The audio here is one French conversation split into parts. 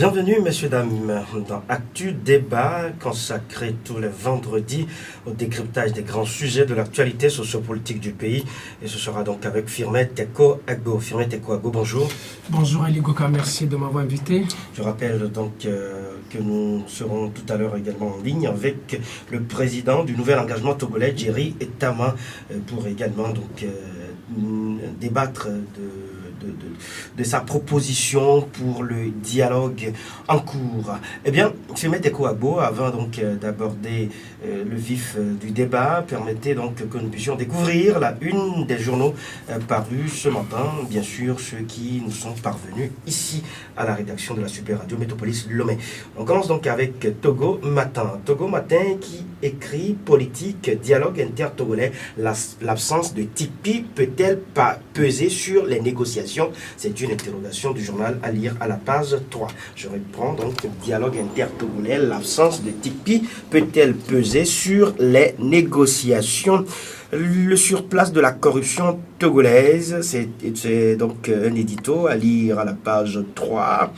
Bienvenue, messieurs, dames, dans Actu Débat, consacré tous les vendredis au décryptage des grands sujets de l'actualité sociopolitique du pays. Et ce sera donc avec Firmet Teko Agbo. Firmet Teko Agbo, bonjour. Bonjour Ali Goka, merci de m'avoir invité. Je rappelle donc que nous serons tout à l'heure également en ligne avec le président du nouvel engagement togolais, Jerry Tama, pour également donc débattre de sa proposition pour le dialogue en cours. Eh bien, Firmet Teko Agbo, avant donc d'aborder le vif du débat, permettez donc que nous puissions découvrir la une des journaux parus ce matin, bien sûr ceux qui nous sont parvenus ici à la rédaction de la Super Radio Métropolis Lomé. On commence donc avec Togo Matin. Togo Matin qui écrit politique, dialogue inter-togolais, l'absence de Tipeee peut-elle pas peser sur les négociations? C'est une interrogation du journal à lire à la page 3. Je reprends donc dialogue inter-togolais, l'absence de Tipeee peut-elle peser sur les négociations? Le surplace de la corruption togolaise, c'est donc un édito à lire à la page 3.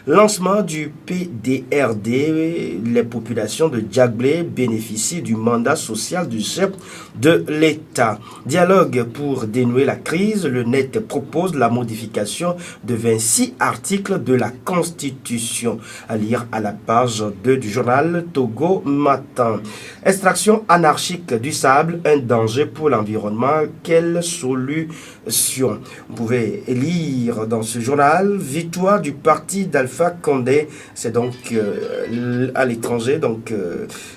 Lancement du PDRD, les populations de Djagbé bénéficient du mandat social du chef de l'État. Dialogue pour dénouer la crise, le NET propose la modification de 26 articles de la Constitution. À lire à la page 2 du journal Togo Matin. Extraction anarchique du sable, un danger pour l'environnement, quelle solution? Vous pouvez lire dans ce journal, victoire du parti d'Alpha Condé, c'est donc à l'étranger, donc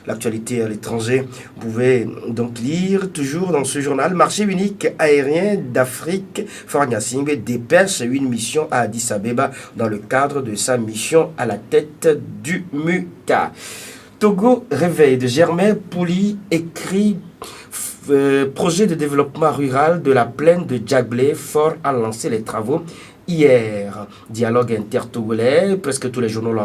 l'actualité à l'étranger. Vous pouvez donc lire toujours dans ce journal, marché unique aérien d'Afrique, Fornyasingbe dépêche une mission à Addis Abeba dans le cadre de sa mission à la tête du MUCA. Togo réveil de Germain Pouli écrit projet de développement rural de la plaine de Djagbé, fort à lancer les travaux hier. Dialogue inter-togolais, presque tous les journaux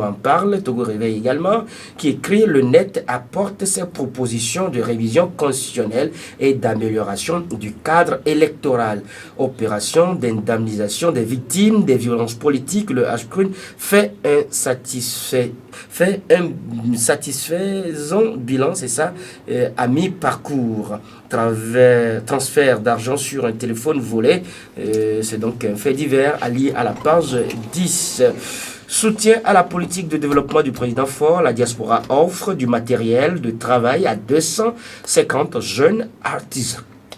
en parlent. Togo réveil également, qui écrit le net apporte ses propositions de révision constitutionnelle et d'amélioration du cadre électoral. Opération d'indemnisation des victimes des violences politiques, le HCRUN fait un satisfaisant bilan, c'est ça, à mi-parcours. Transfert d'argent sur un téléphone volé, c'est donc un fait divers à lire à la page 10. Soutien à la politique de développement du président Faure, la diaspora offre du matériel de travail à 250 jeunes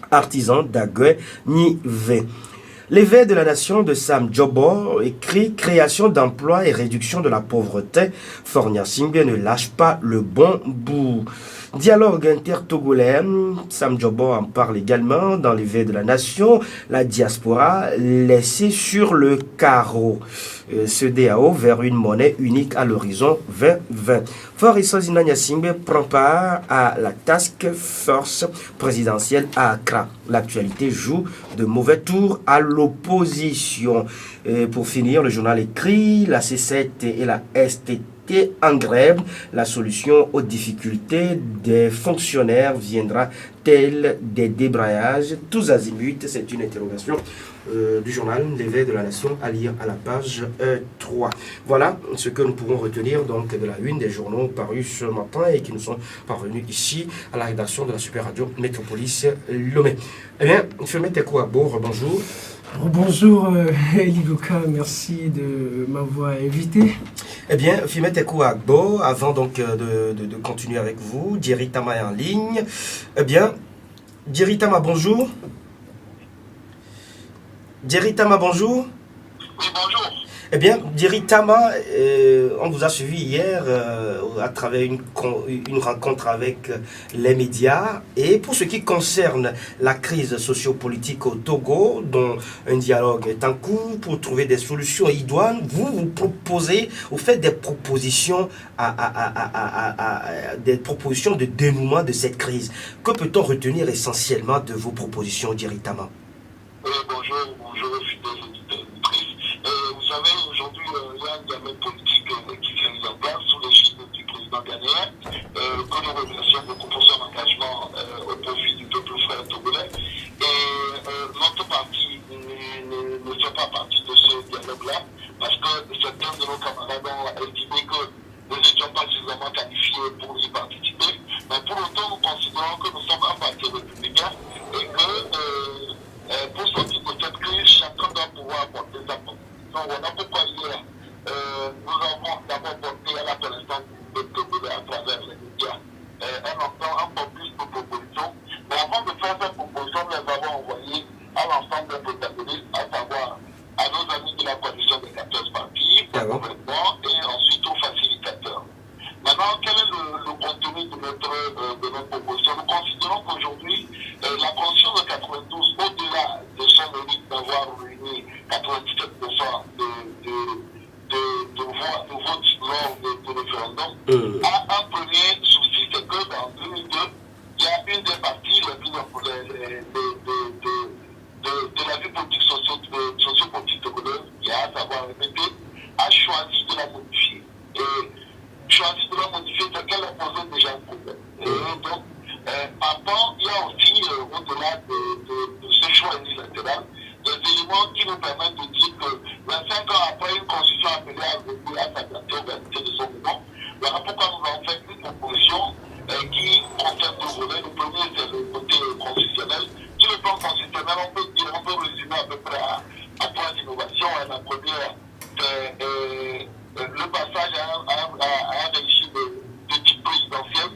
artisans d'Agué Nivé. L'éveil de la nation de Sam Djobo écrit création d'emplois et réduction de la pauvreté. Fornyasingbe ne lâche pas le bon bout. Dialogue inter-togolais, Sam Djobo en parle également dans l'éveil de la nation, la diaspora laissée sur le carreau. Ce DAO vers une monnaie unique à l'horizon 2020. Faure Nyasingbe prend part à la task force présidentielle à Accra. L'actualité joue de mauvais tours à l'opposition. Pour finir, le journal écrit la C7 et la STT en grève, la solution aux difficultés des fonctionnaires viendra telle des débrayages tous azimuts. C'est une interrogation du journal L'éveil de la nation à lire à la page 3. Voilà ce que nous pouvons retenir donc de la une des journaux parus ce matin et qui nous sont parvenus ici à la rédaction de la Super Radio Métropolis Lomé. Eh bien, Firmet Teko Agbo, bonjour. Bonjour Eli Goka, merci de m'avoir invité. Eh bien, Firmet Teko Agbo, avant donc de continuer avec vous, Jerry Tama est en ligne. Eh bien, Jerry Tama, bonjour. Jerry Tama, bonjour. Oui, bonjour. Eh bien, Jerry Tama, on vous a suivi hier à travers une rencontre avec les médias. Et pour ce qui concerne la crise sociopolitique au Togo, dont un dialogue est en cours pour trouver des solutions idoines, vous proposez, vous faites des propositions des propositions de dénouement de cette crise. Que peut-on retenir essentiellement de vos propositions, Jerry Tama? Bonjour, fidèles auditeurs. Vous savez, aujourd'hui, il y a un gamin politique qui s'est mis en place sous l'égide du président ghanéen, que nous remercions beaucoup pour son engagement au profit du peuple frère togolais. Et notre parti ne fait pas partie de ce dialogue-là, parce que certains de nos camarades ont estimé que nous n'étions pas suffisamment qualifiés pour y participer. Mais pour autant, nous considérons que nous sommes un parti républicain et que pour sortir de cette crise, chacun doit pouvoir apporter sa contribution. Voilà pourquoi hier, nous avons d'abord porté à la connaissance du peuple à travers les médias un peu plus de propositions. Mais avant de faire cette proposition, nous les avons envoyées à l'ensemble des protagonistes, à savoir à nos amis de la coalition des 14 partis, au gouvernement et ensuite aux facilitateurs. Maintenant, quel est le contenu de notre proposition? Nous considérons qu'aujourd'hui, la constitution de 92, au-delà de son mérite d'avoir réuni 97% de votes lors de référendum, a un premier souci, c'est que dans 2002, il y a une des parties de la vie politique sociopolitique togolaise, qui a, à savoir MPP, a choisi de la modifier. Et choisi de la modifier, c'est qu'elle a posé déjà un problème. Et donc, maintenant, il y a aussi, au-delà de ce choix unilatéral, des éléments qui nous permettent de dire que 25 ans après une constitution appelée à venir à s'adapter aux réalités de son moment, voilà pourquoi nous avons fait une proposition qui concerne deux volets. Le premier, c'est le côté constitutionnel. Sur le plan constitutionnel, on peut résumer à peu près à trois innovations. La première, c'est le passage à un régime de type présidentiel.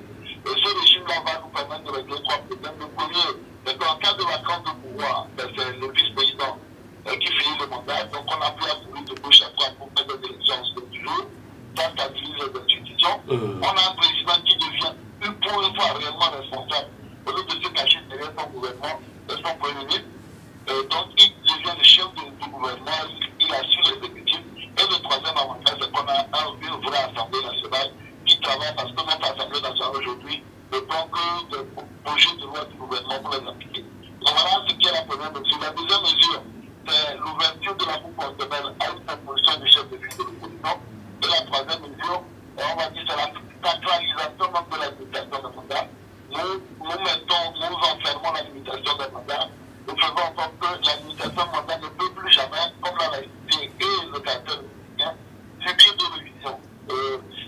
Ce régime-là va nous permettre de régler trois problèmes. Le premier, c'est qu'en cas de vacance de pouvoir, c'est le vice-président qui finit le mandat. Donc on n'a plus à courir de gauche à droite pour faire des élections en du jour. Ça stabilise les institutions. On a un président qui devient pour une fois réellement responsable. Au lieu de se cacher derrière son gouvernement, son premier ministre. Donc il devient le chef du gouvernement, il assure l'exécutif. Et le troisième avantage, c'est qu'on a une vraie Assemblée nationale qui travaille, parce que notre Assemblée nationale aujourd'hui ne prend que des projets de loi du gouvernement pour les appliquer. Donc voilà ce qui est la première mesure. La deuxième mesure, c'est l'ouverture de la Cour constitutionnelle à une proposition du chef de liste de l'opposition. Et la troisième mesure, on va dire, c'est la sacralisation de la limitation des mandats. Nous enfermons la limitation des mandats. Nous faisons en sorte que la limitation des mandats ne peut plus jamais, comme la laïcité et le caractère républicain, subir de révision.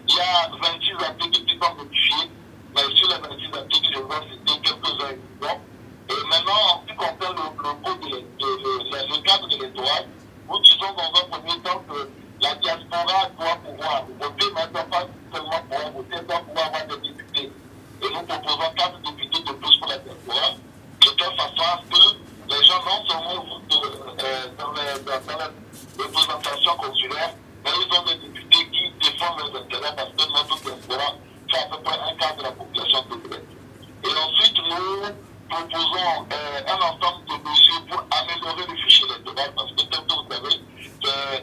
Il y a 26 articles qui sont modifiés, mais sur les 26 articles, je vais citer quelques-uns exemples. Et maintenant, en ce qui concerne le cadre électoral, nous disons dans un premier temps que la diaspora doit pouvoir voter, mais elle ne doit pas seulement pouvoir voter, elle doit pouvoir avoir des députés. Et nous proposons 4 députés de plus pour la diaspora, de telle façon à ce que les gens non seulement votent dans les représentations consulaires, mais ils ont des députés qui défendent leurs intérêts, parce que notre diaspora fait à peu près un quart de la population togolaise. Et ensuite, nous proposons un ensemble de mesures pour améliorer le fichier électoral, parce que, comme vous savez, c'est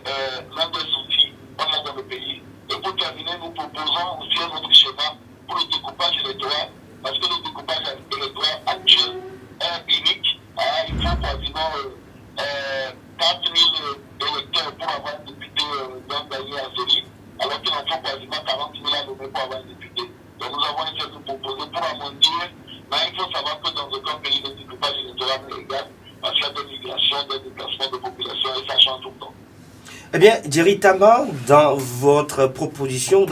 l'un des soucis qu'on a dans le pays. Et pour terminer, nous proposons aussi un autre schéma pour le découpage électoral, parce que le découpage électoral actuel est unique. Il faut quasiment 4 000 électeurs pour avoir un député d'un pays à Zélie, alors qu'il en faut quasiment 40 000 à nommer pour avoir un député. Donc nous avons essayé de proposer pour amondir. Mais il faut savoir que dans aucun pays, le découpage électoral est égal, parce qu'il y a des migrations, des déplacements de population, et ça change tout le temps. Eh bien, Jerry Tama, dans vos propositions,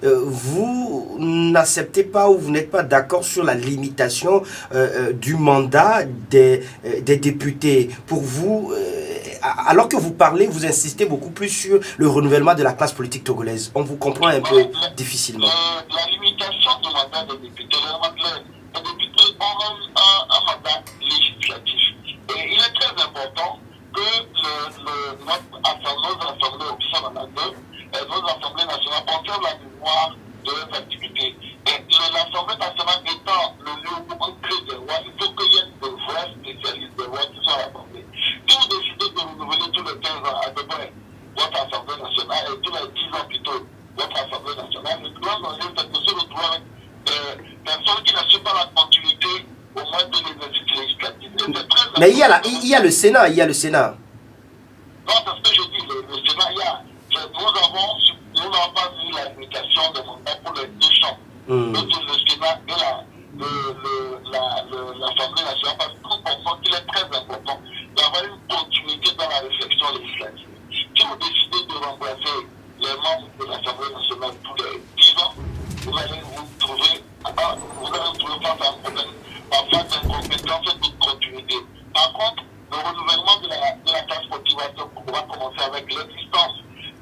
vous n'acceptez pas ou vous n'êtes pas d'accord sur la limitation du mandat des députés. Pour vous, alors que vous parlez, vous insistez beaucoup plus sur le renouvellement de la classe politique togolaise. On vous comprend un peu difficilement. La limitation du mandat des députés, les députés ont un mandat législatif. Et il est très important que nos assemblées, nos assemblées nationales conservent la mémoire de leurs activités. Et l'Assemblée nationale étant le lieu où on crée des lois, il faut qu'il y ait de vrais spécialistes des lois qui soient assemblés. Si vous décidez de renouveler tous les 15 ans à peu près votre Assemblée nationale, et tous les 10 ans plutôt votre Assemblée nationale, le grand enjeu, c'est de se retrouver avec des personnes qui n'assurent pas la continuité au moins de l'exercice législatif. Mais il y a le Sénat, Non, c'est ce que je dis, le Sénat, nous n'avons pas vu la limitation des mandats pour les deux chambres. Le Sénat et l'Assemblée nationale, parce que nous pensons qu'il est très important d'avoir une continuité dans la réflexion législative. Si vous décidez de remplacer les membres de l'Assemblée nationale tous les 10 ans, vous allez vous trouver face à un problème, parfois d'incompétence et de continuité. Par contre, le renouvellement de la classe politique va commencer avec l'existence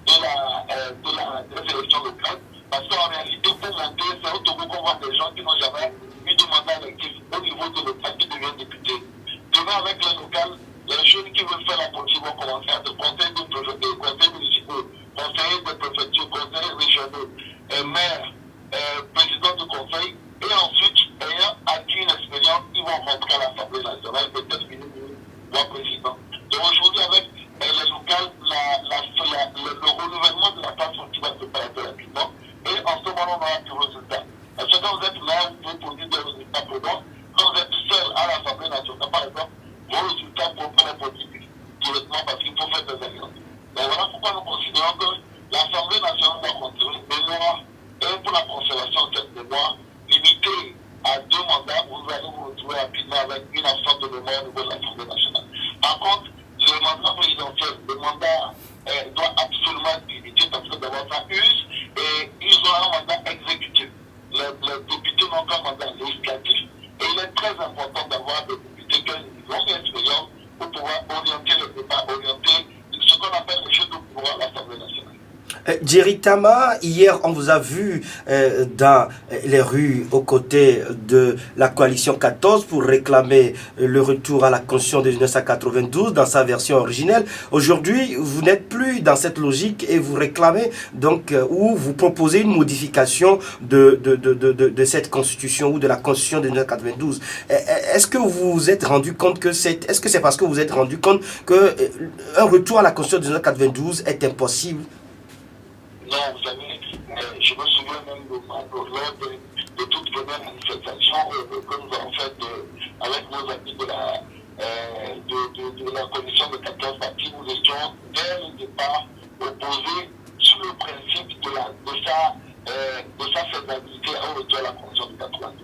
des élections locales, parce qu'en réalité, pour monter, c'est au Togo qu'on voit des gens qui n'ont jamais eu de mandat électif au niveau de local qui deviennent députés. Demain, avec les locales, les jeunes qui veulent faire la politique vont commencer à être conseillers municipaux, conseillers de préfecture, conseillers régionaux, maires, présidents de conseil, et ensuite, ayant acquis une expérience, ils vont rentrer à l'Assemblée nationale, peut-être ministre ou président. Donc aujourd'hui, avec les locales, le renouvellement de la classe politique va se faire assez rapidement, et en ce moment, on aura du résultat. Parce que quand vous êtes là, vous pouvez produire des résultats probants. Quand vous êtes seul à l'Assemblée nationale, par exemple, vos résultats pour prendre les politiques directement parce qu'il faut faire des alliances. Donc voilà pourquoi nous considérons que l'Assemblée nationale doit construire une mémoire, et pour la conservation de cette mémoire, limitée à 2 mandats, vous allez vous retrouver rapidement avec une absence de mémoire au niveau de l'Assemblée nationale. Par contre, le mandat présidentiel, le mandat doit absolument être limité parce que d'abord ça use et ils ont un mandat exécutif. Les députés n'ont qu'un mandat législatif et il est très important d'avoir des députés qui ont une longue expérience pour pouvoir orienter le débat, orienter ce qu'on appelle le jeu de pouvoir à l'Assemblée nationale. Jerry Tama, hier on vous a vu dans les rues aux côtés de la coalition 14 pour réclamer le retour à la Constitution de 1992 dans sa version originelle. Aujourd'hui, vous n'êtes plus dans cette logique et vous réclamez donc ou vous proposez une modification de cette Constitution ou de la Constitution de 1992. Est-ce que vous vous êtes rendu compte que est-ce que c'est parce que vous vous êtes rendu compte que un retour à la Constitution de 1992 est impossible? Non, vous savez, je me souviens même lors de toutes premières manifestations que nous avons faites avec nos amis de la commission de 14 partis. Nous étions dès le départ opposés sur le principe de sa faisabilité au retour à la constitution de 92.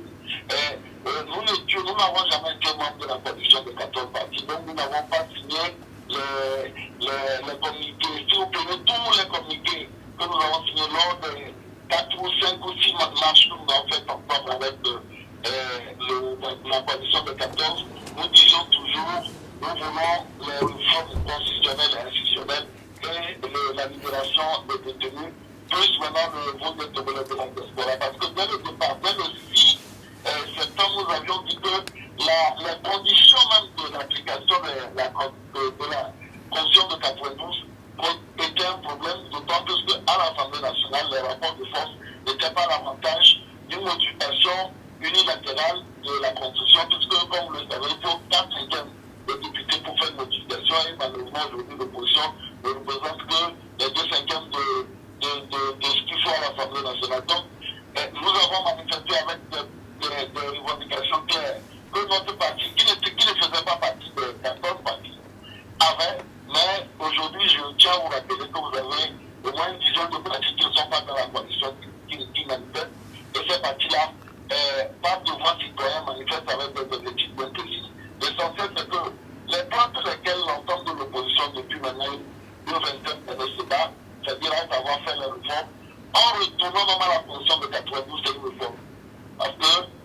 Nous n'avons jamais été membres de la coalition de 14 partis, donc nous n'avons pas signé les communiqués. Si vous prenez tous les communiqués que nous avons signé lors des 4 ou 5 ou 6 marches que nous avons fait ensemble avec la coalition de 14, nous disons toujours, nous voulons les réformes constitutionnelles et institutionnelles et la libération des détenus, plus maintenant le vote des Togolais de la diaspora. Parce que dès le départ, dès le 6 septembre, nous avions dit que les conditions même de l'application de la Constitution de 92 était un problème, d'autant plus qu'à l'Assemblée nationale, les rapports de force n'étaient pas l'avantage d'une modification unilatérale de la Constitution, puisque, comme vous le savez, il faut 4/5 de députés pour faire une modification, et malheureusement, aujourd'hui, l'opposition ne représente que les 2/5 de ce qu'il faut à l'Assemblée nationale. Donc, nous avons manifesté avec des revendications claires que notre parti, qui ne faisait pas partie de 14 partis, avait. Mais aujourd'hui, je tiens à vous rappeler que vous avez au moins une dizaine de partis qui ne sont pas dans la coalition qui manifestent. Et ces partis-là, par devoir citoyen, manifestent avec des objectifs bien précis. L'essentiel, c'est que les points pour lesquels l'entente de l'opposition depuis maintenant une vingtaine d'années se bat, c'est-à-dire à savoir faire les réformes, en retournant même à la position de 92, c'est une réforme. Parce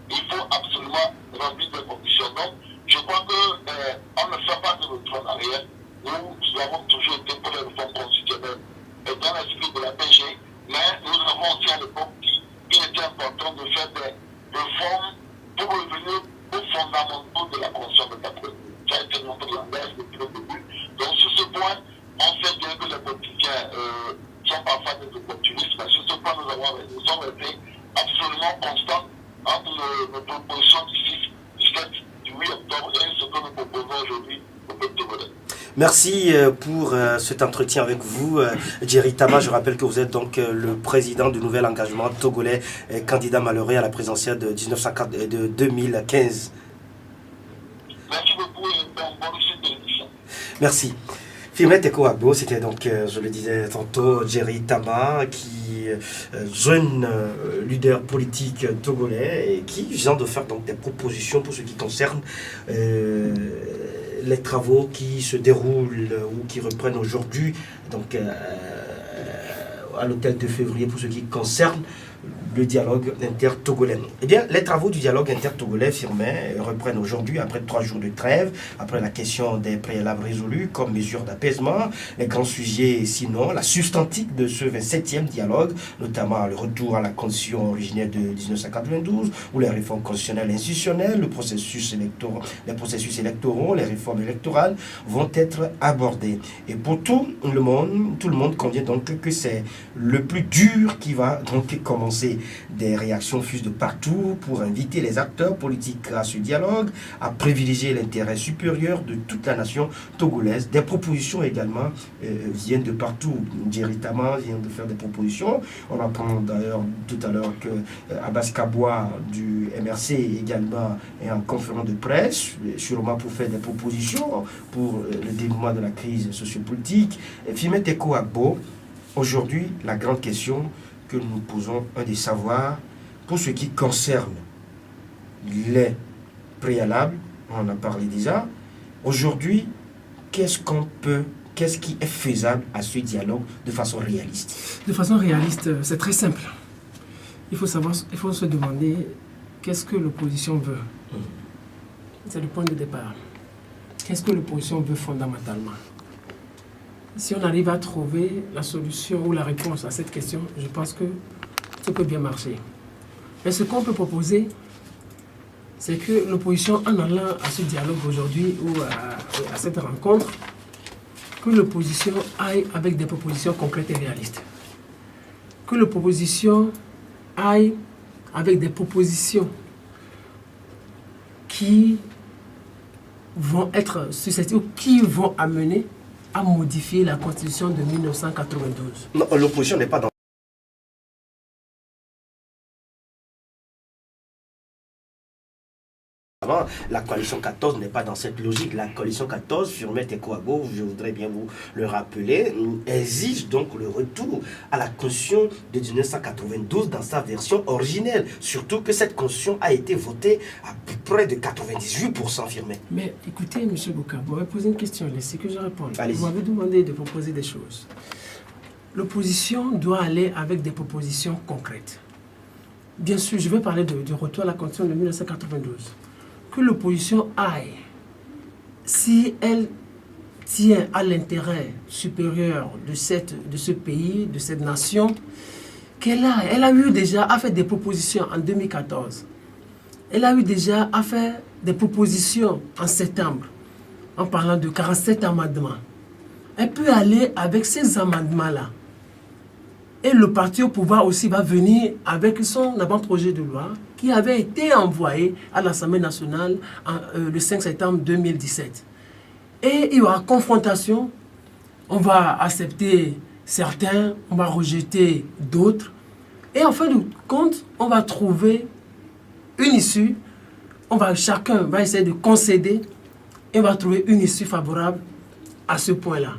qu'il faut absolument remplir des conditions. Donc, je crois qu'on ne fait pas de retour en arrière. Nous avons toujours été pour les réformes constitutionnelles dans l'esprit de la PG, mais nous avons aussi à l'époque dit qu'il était important de faire des réformes pour revenir aux fondamentaux de la Constitution de 92. Ça a été notre langage depuis le début. Donc sur ce point, on sait bien que les politiciens sont parfois des opportunistes, mais sur ce point, nous sommes restés absolument constants entre notre proposition du 6, du 7, du 8 octobre et ce que nous proposons aujourd'hui au peuple togolais. Merci pour cet entretien avec vous, Jerry Tama. Je rappelle que vous êtes donc le président du Nouvel Engagement Togolais, candidat malheureux à la présidentielle de 2015. Merci beaucoup et bonne suite de l'émission. Merci. Firmet Teko Agbo, c'était donc, je le disais tantôt, Jerry Tama, qui jeune leader politique togolais et qui vient de faire donc des propositions pour ce qui concerne les travaux qui se déroulent ou qui reprennent aujourd'hui donc à l'hôtel de février pour ce qui concerne le dialogue inter-togolais. Eh bien, les travaux du dialogue inter-togolais Firmin reprennent aujourd'hui, après 3 jours de trêve, après la question des préalables résolus comme mesure d'apaisement. Les grands sujets, sinon, la substantique de ce 27e dialogue, notamment le retour à la constitution originelle de 1992, ou les réformes constitutionnelles et institutionnelles, les processus électoraux, les réformes électorales, vont être abordés. Et pour tout le monde convient donc que c'est le plus dur qui va donc commencer. Des réactions fusent de partout pour inviter les acteurs politiques à ce dialogue, à privilégier l'intérêt supérieur de toute la nation togolaise. Des propositions également viennent de partout. Jerry Tama vient de faire des propositions. On apprend d'ailleurs tout à l'heure que Abbas Kaboua du MRC également est en conférence de presse, sûrement pour faire des propositions pour le dénouement de la crise sociopolitique. Firmin Teko Agbo, aujourd'hui, la grande question que nous nous posons est de savoir, pour ce qui concerne les préalables, on en a parlé déjà, aujourd'hui, qu'est-ce qui est faisable à ce dialogue de façon réaliste? De façon réaliste, c'est très simple. Il faut se demander qu'est-ce que l'opposition veut. C'est le point de départ. Qu'est-ce que l'opposition veut fondamentalement? Si on arrive à trouver la solution ou la réponse à cette question, je pense que ça peut bien marcher. Mais ce qu'on peut proposer, c'est que l'opposition, en allant à ce dialogue aujourd'hui ou à cette rencontre, que l'opposition aille avec des propositions concrètes et réalistes. Que l'opposition aille avec des propositions qui vont être susceptibles, qui vont amener à modifier la Constitution de 1992. Non, l'opposition n'est pas dans la coalition 14 n'est pas dans cette logique. La coalition 14, Firmin Teko Agbo, je voudrais bien vous le rappeler, exige donc le retour à la Constitution de 1992 dans sa version originelle. Surtout que cette Constitution a été votée à près de 98%, Firmin. Mais écoutez, M. Bouka, vous m'avez posé une question, laissez que je réponde. Allez-y. Vous m'avez demandé de proposer des choses. L'opposition doit aller avec des propositions concrètes. Bien sûr, je vais parler du retour à la Constitution de 1992. Que l'opposition aille, si elle tient à l'intérêt supérieur de ce pays, de cette nation, elle a eu déjà à faire des propositions en 2014. Elle a eu déjà à faire des propositions en septembre, en parlant de 47 amendements. Elle peut aller avec ces amendements-là. Et le parti au pouvoir aussi va venir avec son avant-projet de loi qui avait été envoyé à l'Assemblée nationale le 5 septembre 2017. Et il y aura confrontation. On va accepter certains, on va rejeter d'autres. Et en fin de compte, on va trouver une issue. Chacun va essayer de concéder et on va trouver une issue favorable à ce point-là.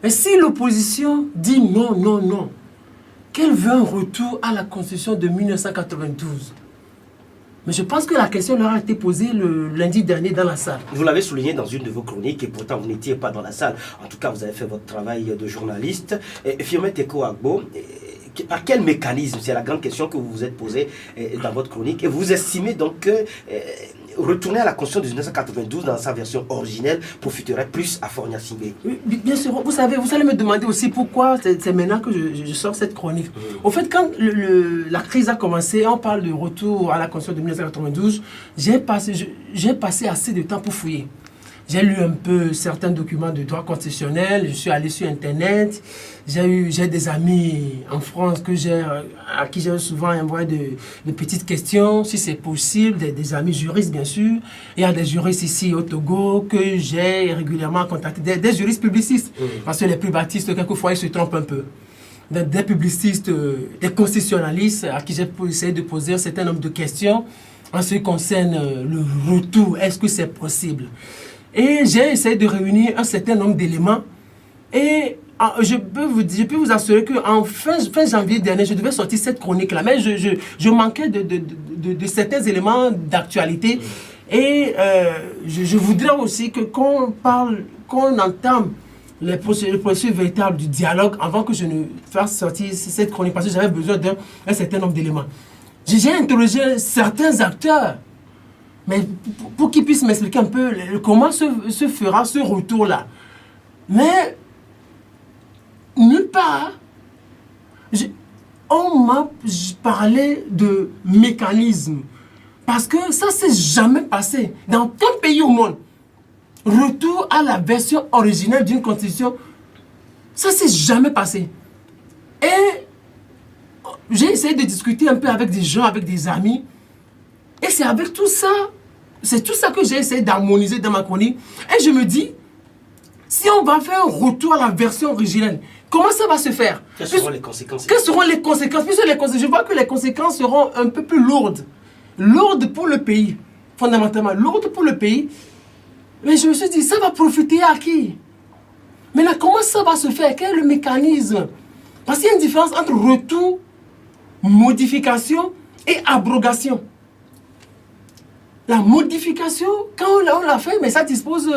Mais si l'opposition dit non, non, non, qu'elle veut un retour à la Constitution de 1992. Mais je pense que la question leur a été posée le lundi dernier dans la salle. Vous l'avez souligné dans une de vos chroniques et pourtant vous n'étiez pas dans la salle. En tout cas, vous avez fait votre travail de journaliste. Firmin Teko Agbo, par quel mécanisme, c'est la grande question que vous vous êtes posée dans votre chronique, et vous estimez donc que retourner à la Constitution de 1992 dans sa version originelle profiterait plus à Faure Gnassingbé? Bien sûr, vous allez me demander aussi pourquoi c'est maintenant que je sors cette chronique. Au fait, quand la crise a commencé, on parle de retour à la Constitution de 1992, j'ai passé assez de temps pour fouiller. J'ai lu un peu certains documents de droit constitutionnel, je suis allé sur Internet, j'ai des amis en France à qui j'ai souvent envoyé de petites questions, si c'est possible, des amis juristes bien sûr. Il y a des juristes ici au Togo que j'ai régulièrement contactés, des juristes publicistes, parce que les privatistes, quelquefois, ils se trompent un peu. Des publicistes, des constitutionnalistes à qui j'ai essayé de poser un certain nombre de questions en ce qui concerne le retour, est-ce que c'est possible? Et j'ai essayé de réunir un certain nombre d'éléments. Et je peux vous assurer qu'en fin janvier dernier, je devais sortir cette chronique-là. Mais je manquais de certains éléments d'actualité. Et je voudrais aussi qu'on entame le processus véritable du dialogue avant que je ne fasse sortir cette chronique, parce que j'avais besoin d'un certain nombre d'éléments. J'ai interrogé certains acteurs, mais pour qu'ils puissent m'expliquer un peu comment se fera ce retour-là. Mais nulle part, on m'a parlé de mécanisme. Parce que ça ne s'est jamais passé dans aucun pays au monde. Retour à la version originelle d'une constitution, ça ne s'est jamais passé. Et j'ai essayé de discuter un peu avec des gens, avec des amis. Et c'est avec tout ça, c'est tout ça que j'ai essayé d'harmoniser dans ma chronique. Et je me dis, si on va faire un retour à la version originelle, comment ça va se faire? Quelles seront les conséquences? Quelles seront les conséquences? Je vois que les conséquences seront un peu plus lourdes. Lourdes pour le pays, fondamentalement. Lourdes pour le pays. Mais je me suis dit, ça va profiter à qui? Maintenant, comment ça va se faire? Quel est le mécanisme? Parce qu'il y a une différence entre retour, modification et abrogation. La modification, quand on l'a fait, mais ça dispose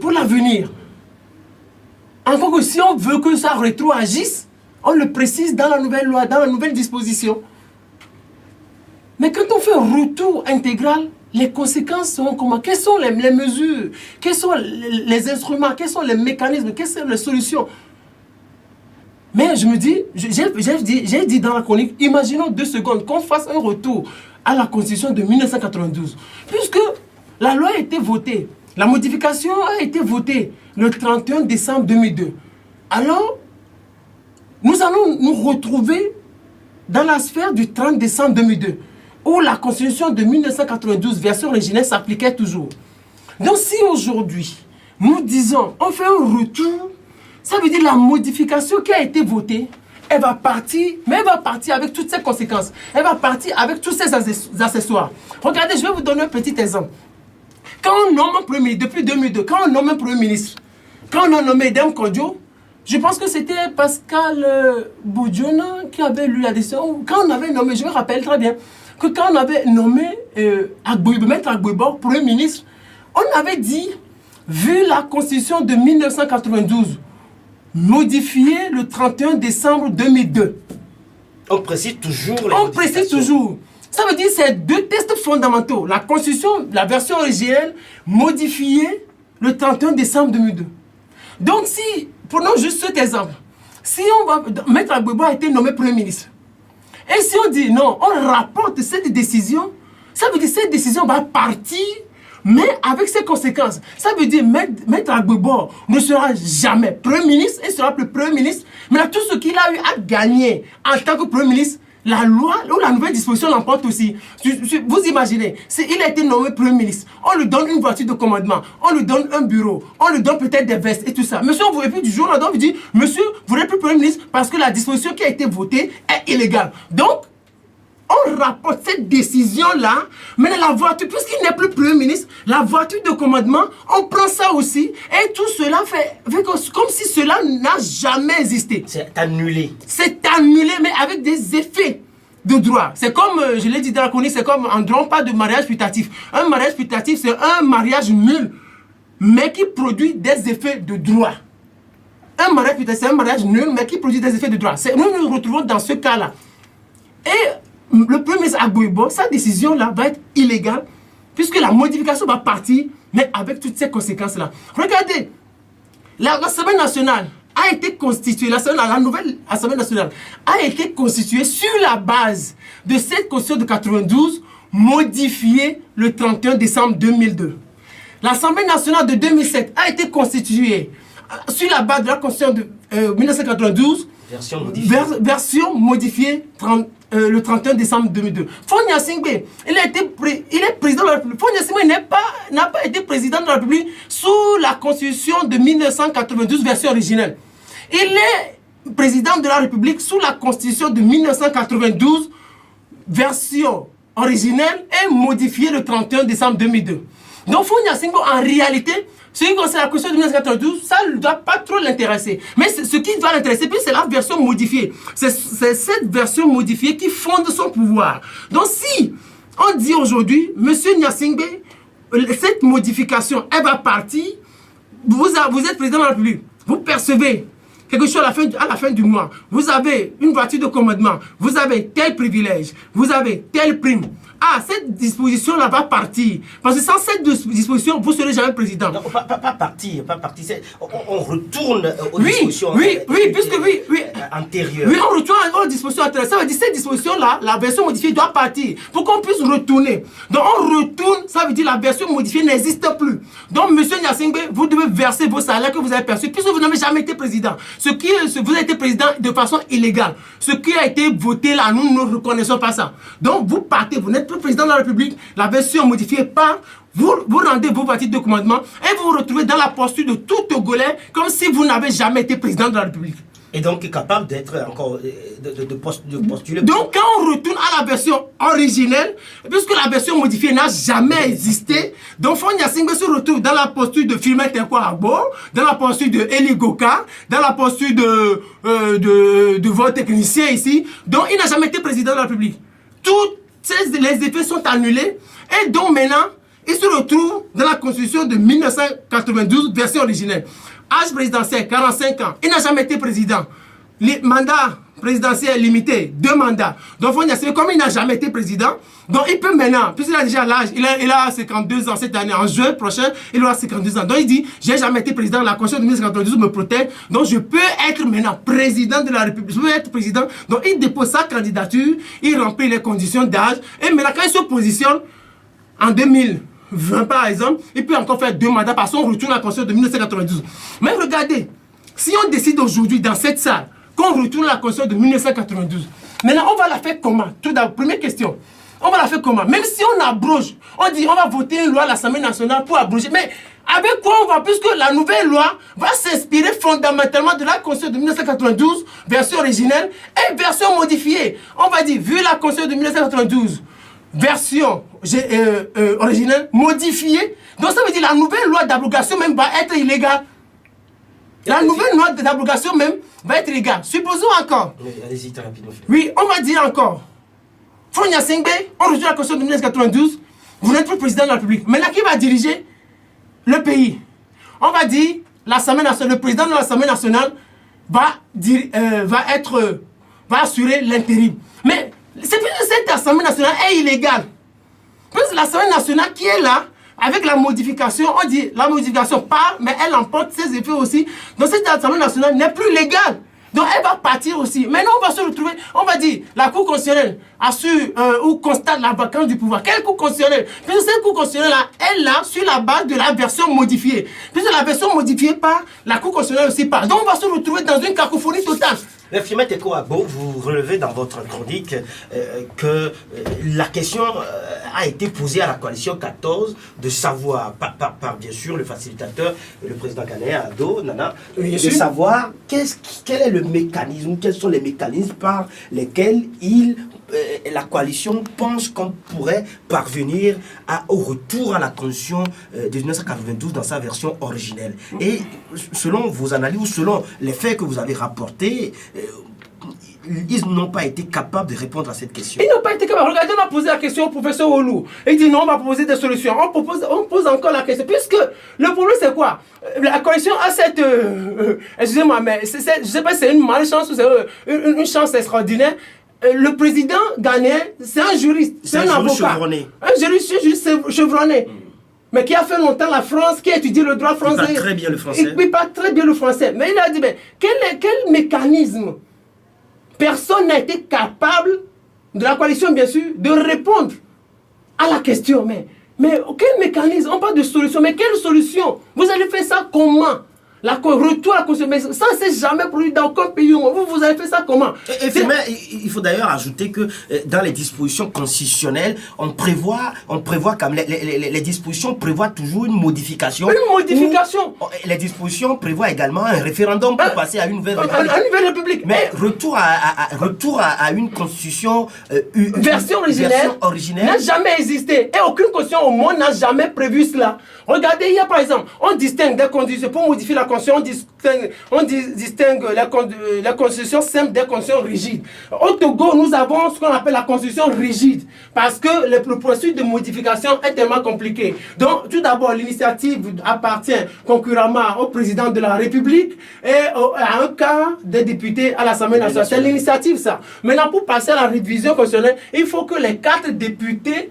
pour l'avenir. Encore que si on veut que ça rétroagisse, on le précise dans la nouvelle loi, dans la nouvelle disposition. Mais quand on fait un retour intégral, les conséquences seront comment? Quelles sont les mesures? Quels sont les instruments? Quels sont les mécanismes? Quelles sont les solutions? Mais je me dis, j'ai dit dans la chronique, imaginons 2 secondes qu'on fasse un retour à la Constitution de 1992. Puisque la loi a été votée, la modification a été votée le 31 décembre 2002. Alors, nous allons nous retrouver dans la sphère du 30 décembre 2002, où la Constitution de 1992, version originelle, s'appliquait toujours. Donc si aujourd'hui, nous disons, on fait un retour, ça veut dire la modification qui a été votée, elle va partir, mais elle va partir avec toutes ses conséquences. Elle va partir avec tous ses accessoires. Regardez, je vais vous donner un petit exemple. Quand on nomme un premier ministre, depuis 2002, quand on nomme un premier ministre, quand on a nommé Dame Kodjo, je pense que c'était Pascal Boudjona qui avait lu la décision. Quand on avait nommé, je me rappelle très bien, que quand on avait nommé Maître Agbouibo, Premier ministre, on avait dit, vu la Constitution de 1992, modifiée le 31 décembre 2002. On précise toujours les On précise toujours. Ça veut dire que c'est 2 textes fondamentaux. La Constitution, la version originelle, modifiée le 31 décembre 2002. Donc si, prenons juste cet exemple, si on va, Maître Agbouibo a été nommé Premier ministre, et si on dit non, on rapporte cette décision, ça veut dire que cette décision va partir, mais avec ses conséquences. Ça veut dire Maître Agbouibo ne sera jamais Premier ministre, il sera plus Premier ministre, mais là, tout ce qu'il a eu à gagner en tant que Premier ministre, la loi ou la nouvelle disposition l'emporte aussi. Vous imaginez, il a été nommé Premier ministre, on lui donne une voiture de commandement, on lui donne un bureau, on lui donne peut-être des vestes et tout ça. Monsieur, on vous et puis du jour au lendemain, on vous dit, monsieur, vous n'êtes plus Premier ministre parce que la disposition qui a été votée est illégale. Donc, on rapporte cette décision-là, mais la voiture, puisqu'il n'est plus Premier ministre, la voiture de commandement, on prend ça aussi, et tout cela fait comme si cela n'a jamais existé. C'est annulé. C'est annulé, mais avec des effets de droit. C'est comme, je l'ai dit dans la chronique, c'est comme en droit, pas de mariage putatif. Un mariage putatif, c'est un mariage nul, mais qui produit des effets de droit. Un mariage putatif, c'est un mariage nul, mais qui produit des effets de droit. Nous nous retrouvons dans ce cas-là. Et le Premier ministre Agbouibo, sa décision-là va être illégale, puisque la modification va partir, mais avec toutes ces conséquences-là. Regardez, l'Assemblée nationale a été constituée, la nouvelle Assemblée nationale a été constituée sur la base de cette Constitution de 92, modifiée le 31 décembre 2002. L'Assemblée nationale de 2007 a été constituée sur la base de la Constitution de 1992, version modifiée le 31 décembre 2002. Faure Gnassingbé, il est président de la République. Faure Gnassingbé n'a pas été président de la République sous la Constitution de 1992, version originelle. Il est président de la République sous la Constitution de 1992, version originelle et modifiée le 31 décembre 2002. Donc Faure Gnassingbé, en réalité, ce qui concerne la Constitution de 1992, ça ne doit pas trop l'intéresser. Mais ce qui va l'intéresser, c'est la version modifiée. C'est cette version modifiée qui fonde son pouvoir. Donc si on dit aujourd'hui, M. Gnassingbé, cette modification, elle va partir, vous êtes président de la République. vous percevez quelque chose à la fin du mois, vous avez une voiture de commandement, vous avez tel privilège, vous avez telle prime. Ah, cette disposition-là va partir. Parce que sans cette disposition, vous ne serez jamais président. Non, pas partir. On retourne aux dispositions antérieures. Oui, on retourne aux dispositions antérieures. Ça veut dire que cette disposition-là, la version modifiée doit partir pour qu'on puisse retourner. Donc, on retourne, ça veut dire que la version modifiée n'existe plus. Donc, M. Gnassingbé, vous devez verser vos salaires que vous avez perçus, puisque vous n'avez jamais été président. Vous avez été président de façon illégale. Ce qui a été voté là, nous ne reconnaissons pas ça. Donc, vous partez, vous n'êtes plus président de la République, la version modifiée part, vous rendez vos voitures de commandement et vous vous retrouvez dans la posture de tout Togolais comme si vous n'avez jamais été président de la République. Et donc capable d'être encore de postuler. Donc quand on retourne à la version originelle, puisque la version modifiée n'a jamais existé, donc Faure Gnassingbé se retrouve dans la posture de Firmin Tenkwa Agbo, dans la posture de Eli Goka, dans la posture de votre technicien ici. Donc il n'a jamais été président de la République. Tous les effets sont annulés et donc maintenant il se retrouve dans la constitution de 1992 version originelle. Âge présidentiel, 45 ans. Il n'a jamais été président. Les mandats présidentiels limités, 2 mandats. Donc, Faure Gnassingbé, comme il n'a jamais été président, donc il peut maintenant, puisqu'il a déjà l'âge, il a 52 ans cette année, en juin prochain, il aura 52 ans. Donc, il dit, j'ai jamais été président, la Constitution de 1992 me protège, donc je peux être maintenant président de la République, je peux être président. Donc, il dépose sa candidature, il remplit les conditions d'âge, et maintenant, quand il se positionne, en 2020 par exemple, il peut encore faire 2 mandats parce qu'on retourne à la Constitution de 1992. Mais regardez, si on décide aujourd'hui dans cette salle qu'on retourne à la Constitution de 1992, maintenant on va la faire comment? Tout d'abord, première question, on va la faire comment? Même si on abroge, on dit on va voter une loi à l'Assemblée nationale pour abroger, mais avec quoi on va? Puisque la nouvelle loi va s'inspirer fondamentalement de la Constitution de 1992, version originelle et version modifiée. On va dire, vu la Constitution de 1992, version originelle modifiée. Donc ça veut dire la nouvelle loi d'abrogation même va être illégale. La nouvelle loi d'abrogation même va être illégale. Supposons encore. Allez-y très rapidement. Oui, on va dire encore. Faure Gnassingbé, on rejoint la Constitution de 1992. Vous n'êtes plus président de la République. Maintenant, qui va diriger le pays? On va dire l'Assemblée nationale. Le président de l'Assemblée nationale va assurer l'intérim. Mais cette Assemblée nationale est illégale. Plus l'Assemblée nationale qui est là, avec la modification, on dit la modification part, mais elle emporte ses effets aussi. Donc cette Assemblée nationale n'est plus légale. Donc elle va partir aussi. Maintenant on va se retrouver, on va dire, la Cour constitutionnelle assure ou constate la vacance du pouvoir. Quelle Cour constitutionnelle? Puisque cette Cour constitutionnelle-là, elle là, sur la base de la version modifiée. Puisque la version modifiée part, la Cour constitutionnelle aussi part. Donc on va se retrouver dans une cacophonie totale. Mais Firmin Tenkwa Agbo, vous relevez dans votre chronique que la question a été posée à la coalition 14 de savoir, par bien sûr le facilitateur, le président ghanéen Ado Nana, de savoir quel est le mécanisme, quels sont les mécanismes par lesquels la coalition pense qu'on pourrait parvenir au retour à la Constitution de 1992 dans sa version originelle. Et selon vos analyses ou selon les faits que vous avez rapportés, ils n'ont pas été capables de répondre à cette question. Ils n'ont pas été capables. Regardez, on a posé la question au professeur Olou. Il dit non, on va proposer des solutions. On pose encore la question. Puisque le problème, c'est quoi? La coalition a cette... excusez-moi, mais je ne sais pas si c'est une malchance ou c'est une chance extraordinaire. Le président ghanéen, c'est un juriste, c'est un avocat. Chevronné. Un juriste chevronné. Mais qui a fait longtemps la France, qui a étudié le droit français. Il parle très bien le français. Il parle très bien le français. Mais il a dit, mais quel mécanisme? Personne n'a été capable, de la coalition bien sûr, de répondre à la question. Mais quel mécanisme? On parle de solution. Mais quelle solution? Vous allez faire ça comment? Retour à la Constitution. Ça, c'est jamais produit dans aucun pays. Vous avez fait ça comment? Il faut d'ailleurs ajouter que dans les dispositions constitutionnelles, on prévoit comme les dispositions prévoient toujours une modification. Une modification. Les dispositions prévoient également un référendum pour passer à une nouvelle république. Une nouvelle république. Mais retour à une constitution version originelle n'a jamais existé. Et aucune constitution au monde n'a jamais prévu cela. Regardez, il y a par exemple, on distingue des conditions pour modifier la Constitution, on distingue la Constitution simple des Constitutions rigides. Au Togo, nous avons ce qu'on appelle la Constitution rigide, parce que le processus de modification est tellement compliqué. Donc, tout d'abord, l'initiative appartient concurremment au président de la République et à un quart des députés à l'Assemblée nationale. C'est l'initiative, ça. Maintenant, pour passer à la révision constitutionnelle, il faut que les 4 députés,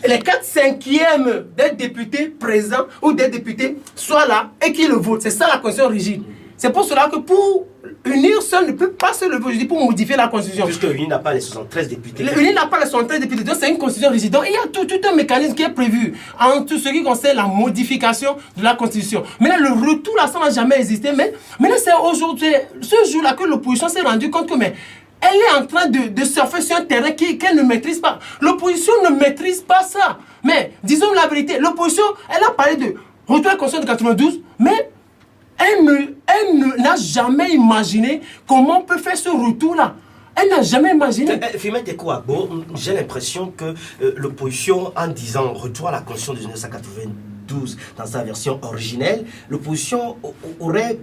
les 4/5e des députés présents ou des députés soient là et qui le votent. C'est ça la Constitution rigide. C'est pour cela que pour unir seul ne peut pas se lever aujourd'hui pour modifier la Constitution. Puisque l'UNI n'a pas les 73 députés. L'UNI n'a pas les 73 députés, donc c'est une Constitution rigide. Donc il y a tout un mécanisme qui est prévu en tout ce qui concerne la modification de la Constitution. Maintenant, le retour là, ça n'a jamais existé. Mais maintenant, c'est aujourd'hui, ce jour-là, que l'opposition s'est rendue compte que elle est en train de surfer sur un terrain qu'elle ne maîtrise pas. L'opposition ne maîtrise pas ça. Mais disons la vérité, l'opposition, elle a parlé de retour à la Constitution de 92, mais elle n'a jamais imaginé comment on peut faire ce retour-là. Elle n'a jamais imaginé. Fimet Ekouagbo, j'ai l'impression que l'opposition, en disant retour à la Constitution de 1992 dans sa version originelle, l'opposition aurait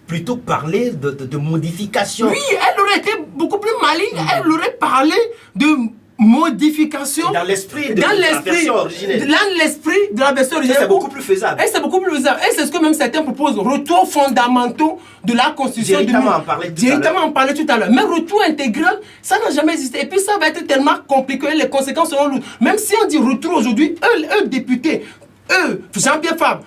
plutôt parlé de modification. Oui, elle aurait été beaucoup plus maligne. Elle aurait parlé de modification dans l'esprit de la version originelle. Dans l'esprit de la version originelle. C'est beaucoup plus faisable. Et c'est beaucoup plus faisable. Et c'est ce que même certains proposent. Retour fondamentaux de la Constitution. Directement en parler tout à l'heure. Mais retour intégral, ça n'a jamais existé. Et puis ça va être tellement compliqué. Les conséquences seront lourdes. Même si on dit retour aujourd'hui, eux députés, Jean-Pierre Fabre,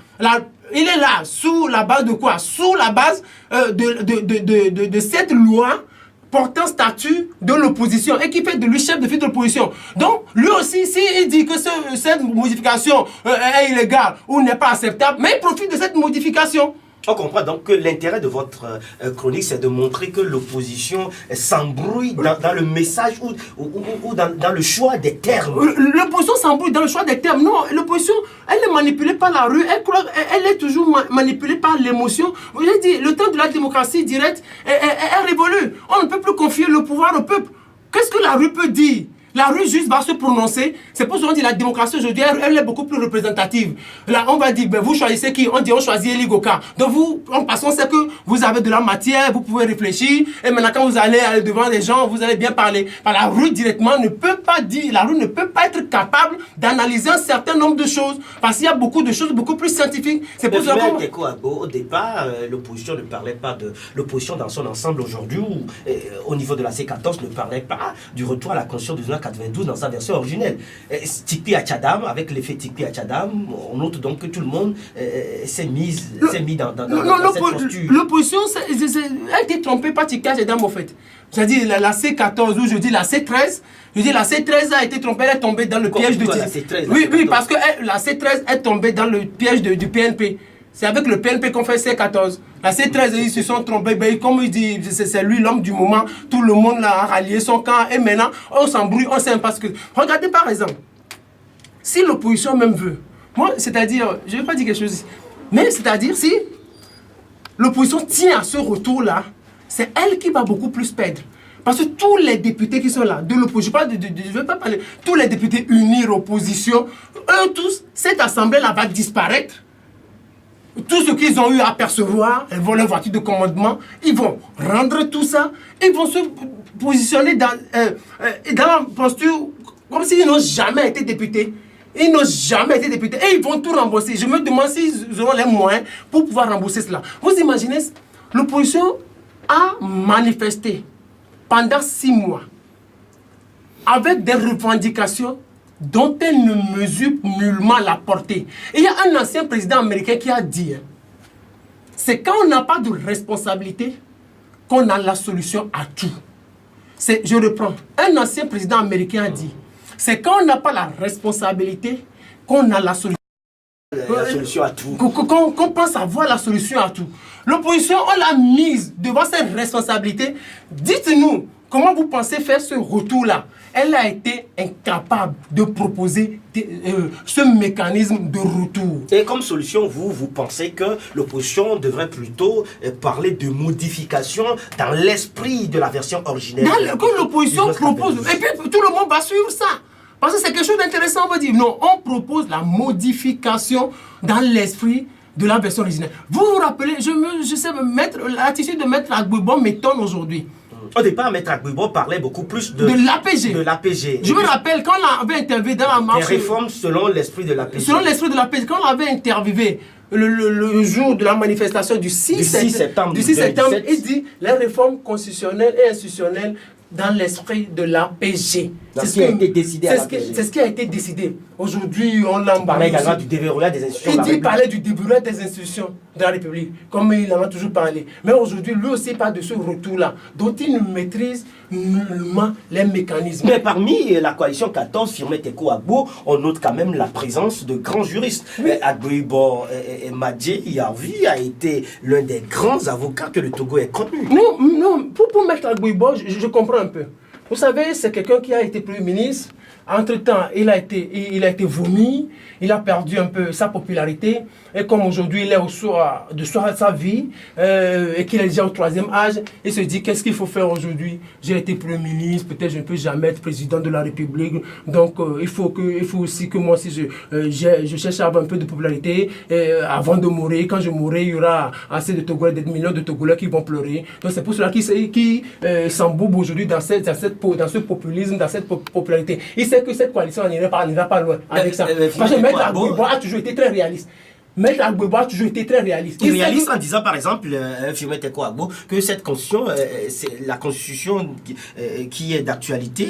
il est là, sous la base de quoi? Sous la base de cette loi portant statut de l'opposition et qui fait de lui chef de file de l'opposition. Donc, lui aussi, s'il dit que cette modification est illégale ou n'est pas acceptable, mais il profite de cette modification. On comprend donc que l'intérêt de votre chronique, c'est de montrer que l'opposition s'embrouille dans le message ou dans le choix des termes. L'opposition s'embrouille dans le choix des termes. Non, l'opposition, elle n'est manipulée par la rue, elle est toujours manipulée par l'émotion. Vous avez dit, le temps de la démocratie directe est révolu. On ne peut plus confier le pouvoir au peuple. Qu'est-ce que la rue peut dire? La rue juste va se prononcer. C'est pour ça qu'on dit la démocratie aujourd'hui, elle est beaucoup plus représentative. Là, on va dire, vous choisissez qui? On dit, on choisit Eli Goka. Donc on sait que vous avez de la matière, vous pouvez réfléchir. Et maintenant, quand vous allez devant les gens, vous allez bien parler. La rue directement ne peut pas dire, la rue ne peut pas être capable d'analyser un certain nombre de choses. Parce qu'il y a beaucoup de choses beaucoup plus scientifiques. C'est pour ça que... Au départ, l'opposition ne parlait pas de l'opposition dans son ensemble aujourd'hui, ou au niveau de la C14 ne parlait pas du retour à la Constitution de 1992 dans sa version originelle. Tipi Achadam, avec l'effet Tipi Achadam, on note donc que tout le monde s'est mis dans cette posture. L'opposition a été trompée par Tipi Achadam, en fait. C'est-à-dire la C14 ou je dis la C13. Je dis la C13 a été trompée, elle est tombée dans le piège de C13. Oui, parce que la C13 est tombée dans le piège du PNP. C'est avec le PNP qu'on fait C14. La C13, ils se sont trompés. Ben, comme il dit, c'est lui l'homme du moment. Tout le monde a rallié son camp. Et maintenant, on s'embrouille, on sait pas ce que... Regardez par exemple, si l'opposition même veut, moi, c'est-à-dire, je ne vais pas dire quelque chose ici, mais c'est-à-dire si l'opposition tient à ce retour-là, c'est elle qui va beaucoup plus perdre. Parce que tous les députés qui sont là, de l'opposition, je ne veux pas parler, tous les députés unis, opposition, eux tous, cette assemblée-là va disparaître. Tout ce qu'ils ont eu à percevoir, ils vont leur voiture de commandement, ils vont rendre tout ça, ils vont se positionner dans la posture comme s'ils n'ont jamais été députés. Ils n'ont jamais été députés et ils vont tout rembourser. Je me demande s'ils auront les moyens pour pouvoir rembourser cela. Vous imaginez, l'opposition a manifesté pendant 6 mois avec des revendications dont elle ne mesure nullement la portée. Et il y a un ancien président américain qui a dit, c'est quand on n'a pas de responsabilité qu'on a la solution à tout. Je reprends. Un ancien président américain a dit, c'est quand on n'a pas la responsabilité qu'on a la solution. La solution à tout. Qu'on pense avoir la solution à tout. L'opposition, on l'a mise devant cette responsabilité. Dites-nous, comment vous pensez faire ce retour-là? Elle a été incapable de proposer ce mécanisme de retour. Et comme solution, vous pensez que l'opposition devrait plutôt parler de modification dans l'esprit de la version originelle. Quand l'opposition propose, et puis tout le monde va suivre ça. Parce que c'est quelque chose d'intéressant, on va dire. Non, on propose la modification dans l'esprit de la version originale. Vous vous rappelez, je sais, l'attitude de Maître Agbouibon m'étonne aujourd'hui. Au départ, Maître Agbouibon parlait beaucoup plus de l'APG. De l'APG. Je me rappelle quand on avait interviewé dans la marche. Des réformes selon l'esprit de l'APG. Selon l'esprit de l'APG, quand on avait interviewé le jour de la manifestation du 6 septembre, il dit les réformes constitutionnelles et institutionnelles dans l'esprit de l'APG. C'est ce qui a été décidé à l'APG. C'est ce qui a été décidé. Aujourd'hui, on l'a embarqué. Il parlait également du déverrouillage des institutions. Il parlait du déverrouillage des institutions de la République, comme il en a toujours parlé. Mais aujourd'hui, lui aussi parle de ce retour-là, dont il ne maîtrise nullement les mécanismes. Mais parmi la coalition 14, Firmin Tekou Agbo, on note quand même la présence de grands juristes. Oui. Agbouibon Madje Yarvi a été l'un des grands avocats que le Togo ait connu. Non, pour mettre Agbouibon, je comprends un peu. Vous savez, c'est quelqu'un qui a été Premier ministre. Entre-temps, il a été vomi, il a perdu un peu sa popularité. Et comme aujourd'hui, il est au soir de sa vie et qu'il est déjà au 3e âge, il se dit qu'est-ce qu'il faut faire aujourd'hui? J'ai été Premier ministre, peut-être je ne peux jamais être président de la République. Donc, il faut aussi que moi, si je cherche à avoir un peu de popularité avant de mourir. Quand je mourrai, il y aura assez de Togolais, des millions de Togolais qui vont pleurer. Donc, c'est pour cela qu'il s'embourbe aujourd'hui dans ce populisme, dans cette popularité. Il sait que cette coalition n'ira pas loin avec ça. Parce que Maître Agbouibon a toujours été très réaliste. Maître Agbouibon a toujours été très réaliste. Il réaliste en disant par exemple, Firmin Tekou Agbo, que cette constitution, c'est la constitution qui est d'actualité,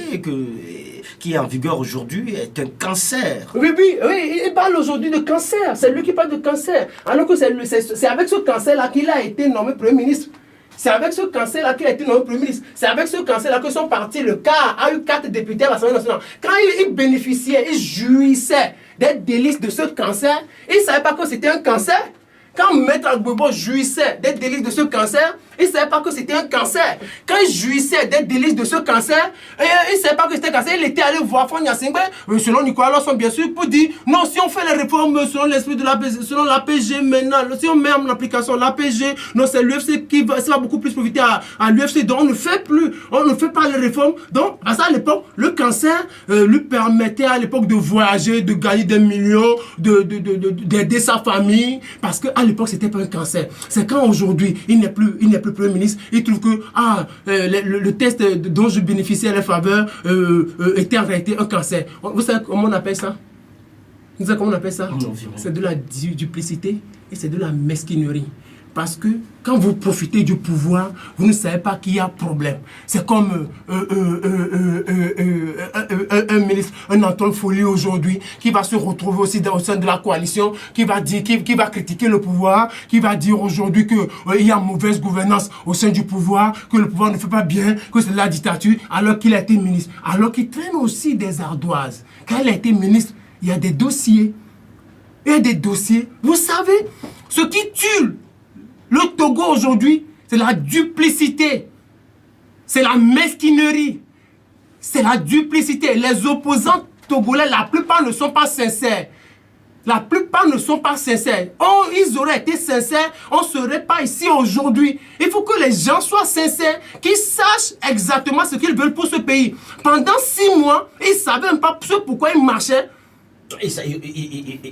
qui est en vigueur aujourd'hui, est un cancer. Oui, il parle aujourd'hui de cancer. C'est lui qui parle de cancer. Alors que c'est avec ce cancer-là qu'il a été nommé Premier ministre. C'est avec ce cancer-là qu'il a été nommé Premier ministre. C'est avec ce cancer-là que son parti, le CAR, a eu 4 députés à l'Assemblée nationale. Quand il bénéficiait, il jouissait des délices de ce cancer, il ne savait pas que c'était un cancer. Quand Maître Agbouibon jouissait des délices de ce cancer, il ne savait pas que c'était un cancer. Quand il jouissait des délices de ce cancer, il ne savait pas que c'était un cancer. Il était allé voir Fonya Singbe, selon Nicolas Lawson, bien sûr, pour dire non, si on fait les réformes selon l'esprit de l'APG, selon l'APG maintenant, si on met en application l'APG, non, c'est l'UFC qui va beaucoup plus profiter à l'UFC. Donc on ne fait pas les réformes. Donc à ça, à l'époque, le cancer lui permettait à l'époque de voyager, de gagner des millions, d'aider sa famille, parce qu'à l'époque, c'était pas un cancer. C'est quand aujourd'hui, il n'est plus Premier ministre, il trouve que le test dont je bénéficiais à la faveur était en réalité un cancer. Vous savez comment on appelle ça? Vous savez comment on appelle ça? C'est de la duplicité et c'est de la mesquinerie. Parce que quand vous profitez du pouvoir, vous ne savez pas qu'il y a problème. C'est comme un ministre, un Antoine Folie aujourd'hui, qui va se retrouver aussi au sein de la coalition, qui va critiquer le pouvoir, qui va dire aujourd'hui qu'il y a mauvaise gouvernance au sein du pouvoir, que le pouvoir ne fait pas bien, que c'est de la dictature, alors qu'il a été ministre. Alors qu'il traîne aussi des ardoises. Quand il a été ministre, il y a des dossiers. Il y a des dossiers. Vous savez, ce qui tue le Togo aujourd'hui, c'est la duplicité, c'est la mesquinerie, c'est la duplicité. Les opposants togolais, la plupart ne sont pas sincères. La plupart ne sont pas sincères. Oh, ils auraient été sincères, on ne serait pas ici aujourd'hui. Il faut que les gens soient sincères, qu'ils sachent exactement ce qu'ils veulent pour ce pays. Pendant 6 mois, ils ne savaient même pas pourquoi ils marchaient.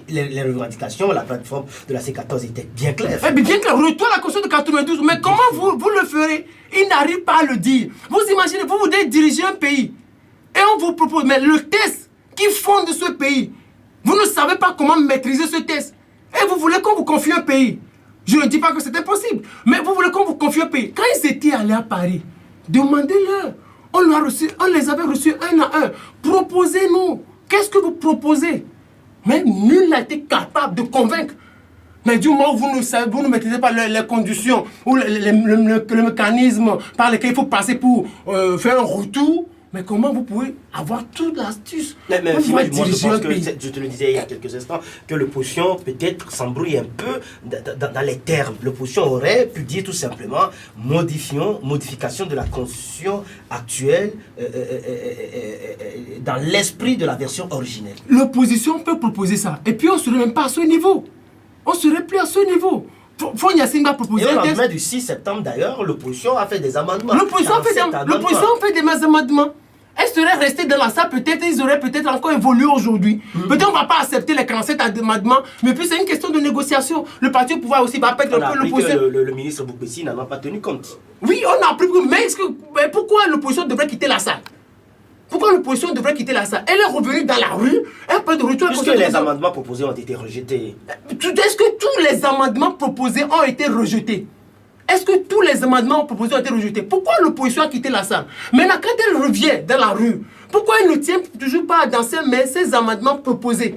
Les revendications, la plateforme de la C14 était bien claire. Bien clair, retour à la Constitution de 92. Mais comment vous le ferez? Ils n'arrivent pas à le dire. Vous imaginez, vous voulez diriger un pays et on vous propose, mais le test qui fonde ce pays, vous ne savez pas comment maîtriser ce test. Et vous voulez qu'on vous confie un pays. Je ne dis pas que c'est impossible, mais vous voulez qu'on vous confie un pays. Quand ils étaient allés à Paris, demandez-leur. On les avait reçus un à un. Proposez-nous. Qu'est-ce que vous proposez? Mais nul n'a été capable de convaincre. Mais du moment où vous ne maîtrisez pas les conditions ou le mécanisme par lequel il faut passer pour faire un retour, mais comment vous pouvez avoir toute l'astuce mais moi, je pense que, je te le disais il y a quelques instants, que l'opposition peut-être s'embrouille un peu dans les termes. L'opposition aurait pu dire tout simplement modification de la constitution actuelle dans l'esprit de la version originelle. L'opposition peut proposer ça. Et puis on ne serait même pas à ce niveau. On ne serait plus à ce niveau. Fonya Singbe a proposé un texte. Et au lendemain du 6 septembre d'ailleurs, l'opposition a fait des amendements. L'opposition a fait des amendements. Elle seraient restés dans la salle, peut-être ils auraient peut-être encore évolué aujourd'hui. Peut-être on ne va pas accepter les 47 amendements, mais puis c'est une question de négociation. Le parti au pouvoir aussi va perdre un peu l'opposition. Le ministre Boukbessi n'en a pas tenu compte. Oui, on a appris, mais pourquoi l'opposition devrait quitter la salle? Pourquoi l'opposition devrait quitter la salle? Elle est revenue dans la rue, un peu de retour. Puisque les amendements proposés ont été rejetés. Est-ce que tous les amendements proposés ont été rejetés? Est-ce que tous les amendements proposés ont été rejetés? Pourquoi l'opposition a quitté la salle? Maintenant, quand elle revient dans la rue, pourquoi elle ne tient toujours pas dans ses mains ces amendements proposés?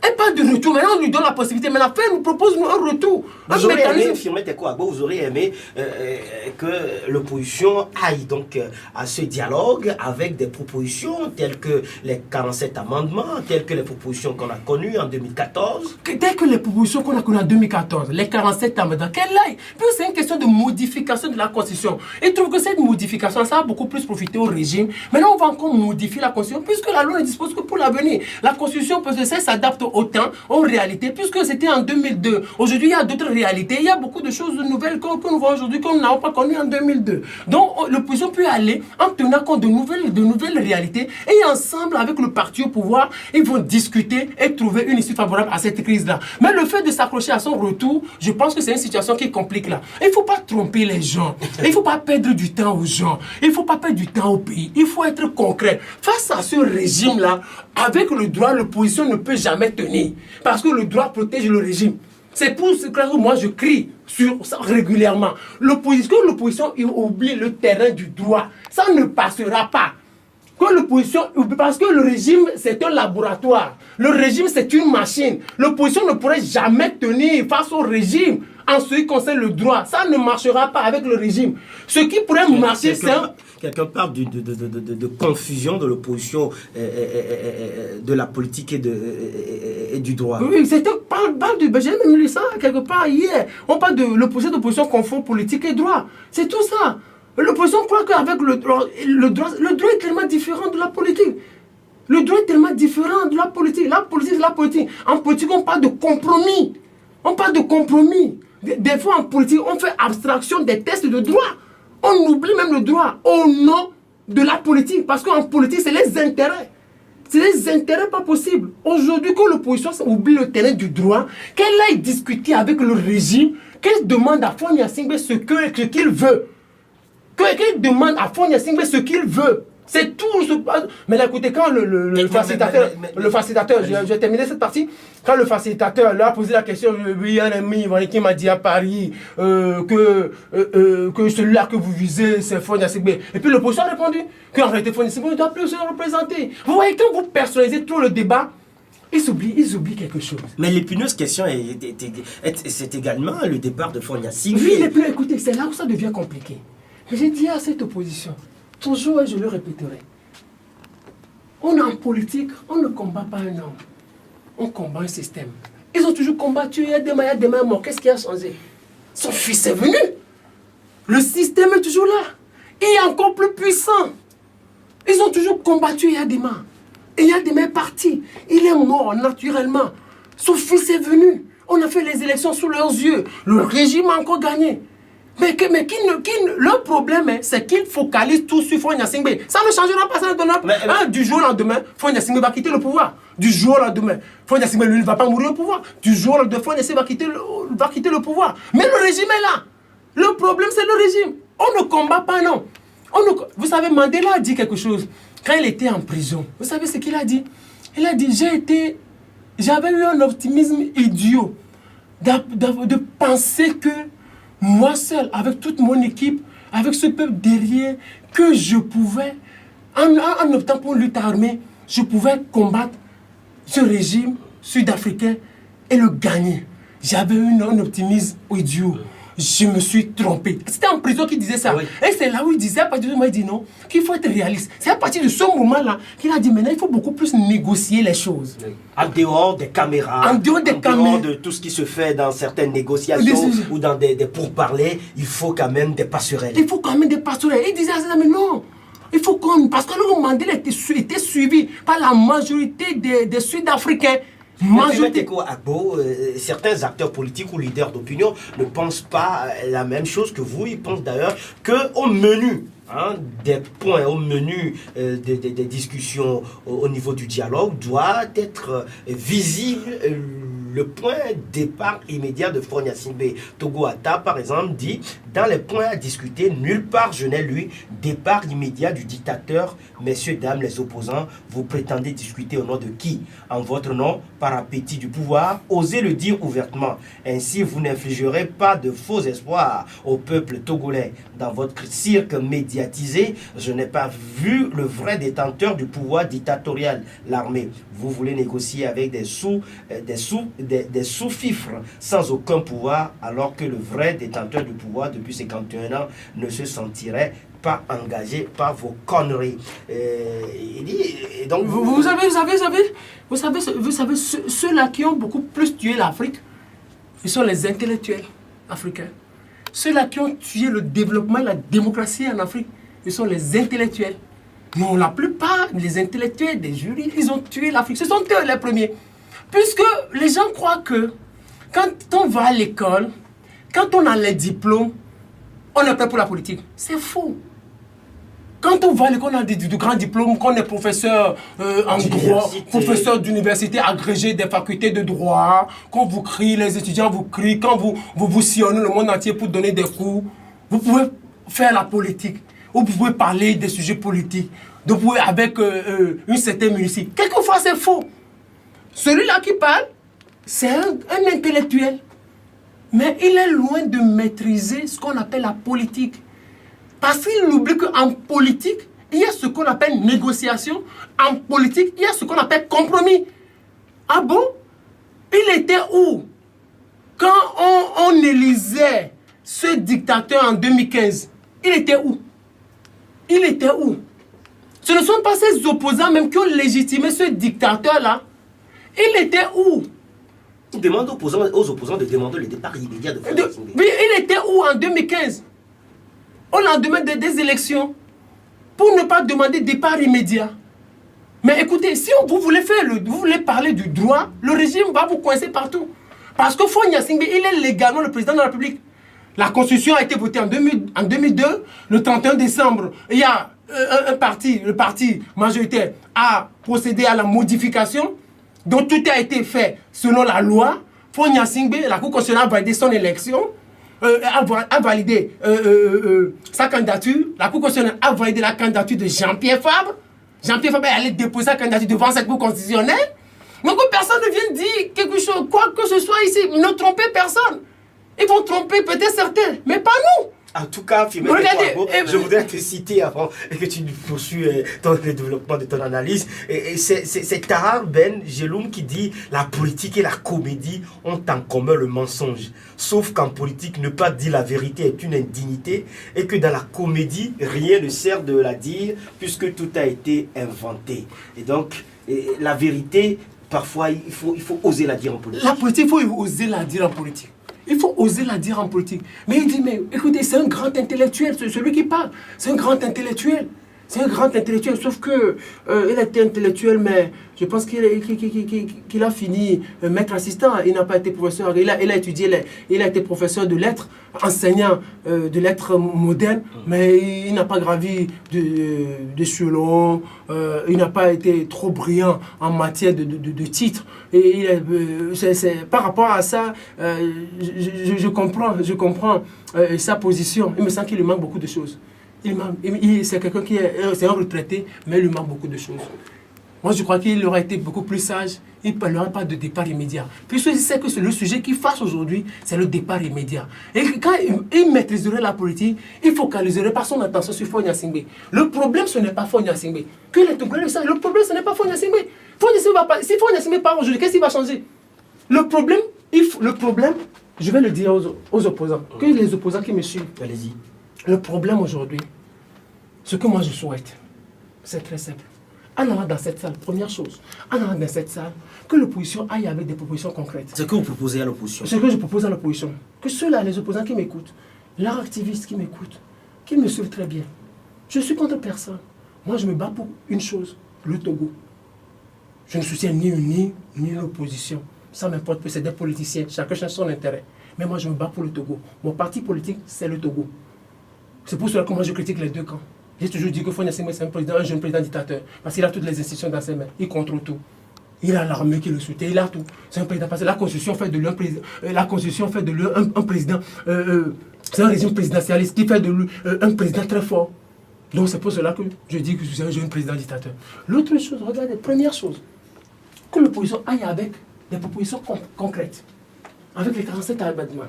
Elle parle de retour. Maintenant, on lui donne la possibilité. Mais la fin nous propose un retour. Vous aurez aimé, Firmin Tekou-Agbo, vous aurez aimé que l'opposition aille donc à ce dialogue avec des propositions telles que les 47 amendements, telles que les propositions qu'on a connues en 2014. Telles que les propositions qu'on a connues en 2014, les 47 amendements, qu'elle aille. Puis c'est une question de modification de la Constitution. Et je trouve que cette modification, ça a beaucoup plus profité au régime. Maintenant, on va encore modifier la Constitution, puisque la loi ne dispose que pour l'avenir. La Constitution, peut s'adapte autant aux réalités, puisque c'était en 2002. Aujourd'hui, il y a d'autres réalités. Il y a beaucoup de choses nouvelles que nous voyons aujourd'hui qu'on n'a pas connues en 2002. Donc, l'opposition peut aller en tenant compte de nouvelles réalités et ensemble, avec le parti au pouvoir, ils vont discuter et trouver une issue favorable à cette crise-là. Mais le fait de s'accrocher à son retour, je pense que c'est une situation qui complique là. Il ne faut pas tromper les gens. Il ne faut pas perdre du temps aux gens. Il ne faut pas perdre du temps au pays. Il faut être concret. Face à ce régime-là, avec le droit, l'opposition ne peut jamais tenir. Parce que le droit protège le régime. C'est pour ce que moi je crie sur ça régulièrement. L'opposition oublie le terrain du droit. Ça ne passera pas. Que l'opposition, parce que le régime c'est un laboratoire. Le régime c'est une machine. L'opposition ne pourrait jamais tenir face au régime en ce qui concerne le droit. Ça ne marchera pas avec le régime. Ce qui pourrait marcher, c'est un... Quelqu'un parle de confusion de l'opposition, de la politique et du droit. Oui, j'ai même lu ça quelque part hier. On parle de l'opposition confond politique et droit. C'est tout ça. L'opposition croit qu'avec le droit est tellement différent de la politique. Le droit est tellement différent de la politique. La politique, c'est la politique. En politique, on parle de compromis. On parle de compromis. Des fois, en politique, on fait abstraction des textes de droit. On oublie même le droit au nom de la politique. Parce qu'en politique, c'est les intérêts. C'est les intérêts pas possibles. Aujourd'hui, quand l'opposition oublie le terrain du droit, qu'elle aille discuter avec le régime, qu'elle demande à Faure Gnassingbé ce qu'il veut. Qu'elle demande à Faure Gnassingbé ce qu'il veut. C'est tout. Mais là, écoutez, quand le facilitateur, je vais terminer cette partie, quand le facilitateur lui a posé la question, il y a un ami qui m'a dit à Paris que celui-là que vous visez, c'est Faure Gnassingbé. Et puis l'opposition a répondu qu'en réalité, Faure Gnassingbé ne doit plus se représenter. Vous voyez, quand vous personnalisez trop le débat, ils oublient quelque chose. Mais l'épineuse question c'est également le départ de Faure Gnassingbé. Oui, écoutez, c'est là où ça devient compliqué. Mais j'ai dit à cette opposition, toujours, et je le répéterai, on est en politique, on ne combat pas un homme, on combat un système. Ils ont toujours combattu, il y a des mains morts. Qu'est-ce qui a changé? Son fils est venu. Le système est toujours là. Il est encore plus puissant. Ils ont toujours combattu, il y a des mains. Et il y a des mains parties. Il est mort naturellement. Son fils est venu. On a fait les élections sous leurs yeux. Le régime a encore gagné. Mais leur problème, c'est qu'ils focalisent tout sur Faure Gnassingbé. Ça ne changera pas, ça ne donnera pas. Du jour au lendemain, Faure Gnassingbé va quitter le pouvoir. Du jour au lendemain, Faure Gnassingbé, lui, ne va pas mourir au pouvoir. Du jour au lendemain, Faure Gnassingbé va quitter le pouvoir. Mais le régime est là. Le problème, c'est le régime. On ne combat pas, non. Vous savez, Mandela a dit quelque chose. Quand il était en prison, vous savez ce qu'il a dit? Il a dit, j'avais eu un optimisme idiot de penser que moi seul, avec toute mon équipe, avec ce peuple derrière, que je pouvais, en optant pour une lutte armée, je pouvais combattre ce régime sud-africain et le gagner. J'avais eu un optimisme idiot. Je me suis trompé. C'était en prison qu'il disait ça. Oui. Et c'est là où il disait, à partir du moment où il dit non, qu'il faut être réaliste. C'est à partir de ce moment-là qu'il a dit maintenant, il faut beaucoup plus négocier les choses. Oui. En dehors des caméras, en dehors de tout ce qui se fait dans certaines négociations ou dans des pourparlers, il faut quand même des passerelles. Il faut quand même des passerelles. Il disait ça, mais non. Il faut qu'on... Parce que le Mandela était suivi par la majorité des Sud-Africains. Certains acteurs politiques ou leaders d'opinion ne pensent pas la même chose que vous. Ils pensent d'ailleurs qu'au menu des points au menu des discussions au niveau du dialogue doit être visible. Le point départ immédiat de Faure Gnassingbé. Togo Ata, par exemple, dit dans les points à discuter, nulle part je n'ai lu départ immédiat du dictateur. Messieurs, dames, les opposants, vous prétendez discuter au nom de qui? En votre nom, par appétit du pouvoir, osez le dire ouvertement. Ainsi, vous n'infligerez pas de faux espoirs au peuple togolais. Dans votre cirque médiatisé, je n'ai pas vu le vrai détenteur du pouvoir dictatorial, l'armée. Vous voulez négocier avec des sous-fifres sans aucun pouvoir, alors que le vrai détenteur du pouvoir depuis 51 ans ne se sentirait pas engagé par vos conneries. Et donc, vous savez, ceux-là qui ont beaucoup plus tué l'Afrique, ils sont les intellectuels africains. Ceux-là qui ont tué le développement et la démocratie en Afrique, ils sont les intellectuels. Non, la plupart des intellectuels, des juristes, ils ont tué l'Afrique. Ce sont eux les premiers. Puisque les gens croient que quand on va à l'école, quand on a les diplômes, on est prêt pour la politique. C'est faux. Quand on va à l'école, on a de grands diplômes, qu'on est professeur en droit, professeur d'université agrégé des facultés de droit, quand vous criez, les étudiants vous crient, quand vous sillonnez le monde entier pour donner des cours, vous pouvez faire la politique, vous pouvez parler des sujets politiques, vous pouvez avec une certaine musique. Quelquefois, c'est faux. Celui-là qui parle, c'est un intellectuel. Mais il est loin de maîtriser ce qu'on appelle la politique. Parce qu'il oublie qu'en politique, il y a ce qu'on appelle négociation. En politique, il y a ce qu'on appelle compromis. Ah bon? Il était où? Quand on élisait ce dictateur en 2015, il était où? Il était où? Ce ne sont pas ces opposants même qui ont légitimé ce dictateur-là. Il était où? Il demande aux opposants de demander le départ immédiat de Faure Gnassingbé. Oui, il était où en 2015? Au lendemain des élections, pour ne pas demander départ immédiat. Mais écoutez, si vous voulez parler du droit, le régime va vous coincer partout. Parce que Faure Gnassingbé, il est légalement le président de la République. La Constitution a été votée en 2002, le 31 décembre. Il y a le parti majoritaire a procédé à la modification, donc tout a été fait selon la loi. Faure Gnassingbé, la Cour constitutionnelle a validé son élection. A validé sa candidature. La Cour constitutionnelle a validé la candidature de Jean-Pierre Fabre. Jean-Pierre Fabre est allé déposer sa candidature devant cette Cour constitutionnelle. Donc personne ne vient dire quelque chose, quoi que ce soit ici. Ne trompez personne. Ils vont tromper peut-être certains, mais pas nous. En tout cas, je voudrais te citer avant que tu poursuives le développement de ton analyse. C'est Tahar Ben Jeloum qui dit « La politique et la comédie ont en commun le mensonge. Sauf qu'en politique, ne pas dire la vérité est une indignité et que dans la comédie, rien ne sert de la dire puisque tout a été inventé. » Et donc, la vérité, parfois, il faut oser la dire en politique. La politique, il faut oser la dire en politique. Il faut oser la dire en politique. Mais il dit, mais écoutez, c'est un grand intellectuel, celui qui parle. C'est un grand intellectuel. C'est un grand intellectuel, sauf que il était intellectuel, mais je pense qu'il a fini maître assistant. Il n'a pas été professeur. Il a étudié, il a été professeur de lettres, enseignant de lettres modernes, mais il n'a pas gravi d'échelon. Il n'a pas été trop brillant en matière de titres. Et par rapport à ça, je comprends sa position. Il me semble qu'il lui manque beaucoup de choses. C'est quelqu'un qui c'est un retraité, mais il lui manque beaucoup de choses. Moi, je crois qu'il aurait été beaucoup plus sage. Il ne parlera pas de départ immédiat. Puisque je sais que c'est le sujet qui fâche aujourd'hui, c'est le départ immédiat. Et quand il maîtriserait la politique, il focaliserait pas son attention sur Faure Gnassingbé. Le problème, ce n'est pas Faure Gnassingbé. Le problème, ce n'est pas Faure Gnassingbé. Si Faure Gnassingbé part aujourd'hui, qu'est-ce qui va changer? Le problème, je vais le dire aux opposants, que les opposants qui me suivent. Allez-y. Le problème aujourd'hui, ce que moi je souhaite, c'est très simple. En allant dans cette salle, première chose, en allant dans cette salle, que l'opposition aille avec des propositions concrètes. Ce que vous proposez à l'opposition. Ce que je propose à l'opposition. Que ceux-là, les opposants qui m'écoutent, les activistes qui m'écoutent, qui me suivent très bien. Je suis contre personne. Moi, je me bats pour une chose, le Togo. Je ne soutiens ni l'opposition. Ça m'importe que c'est des politiciens, chacun cherche son intérêt. Mais moi, je me bats pour le Togo. Mon parti politique, c'est le Togo. C'est pour cela que moi, je critique les deux camps. J'ai toujours dit que Faure Gnassingbé, c'est un jeune président dictateur. Parce qu'il a toutes les institutions dans ses mains. Il contrôle tout. Il a l'armée qui le soutient, il a tout. C'est un président. Parce que la Constitution fait de lui un président. La Constitution fait de lui un président. C'est un régime présidentialiste qui fait de lui un président très fort. Donc c'est pour cela que je dis que je suis un jeune président dictateur. L'autre chose, regardez, première chose, que l'opposition aille avec des propositions concrètes. Avec les 47 amendements.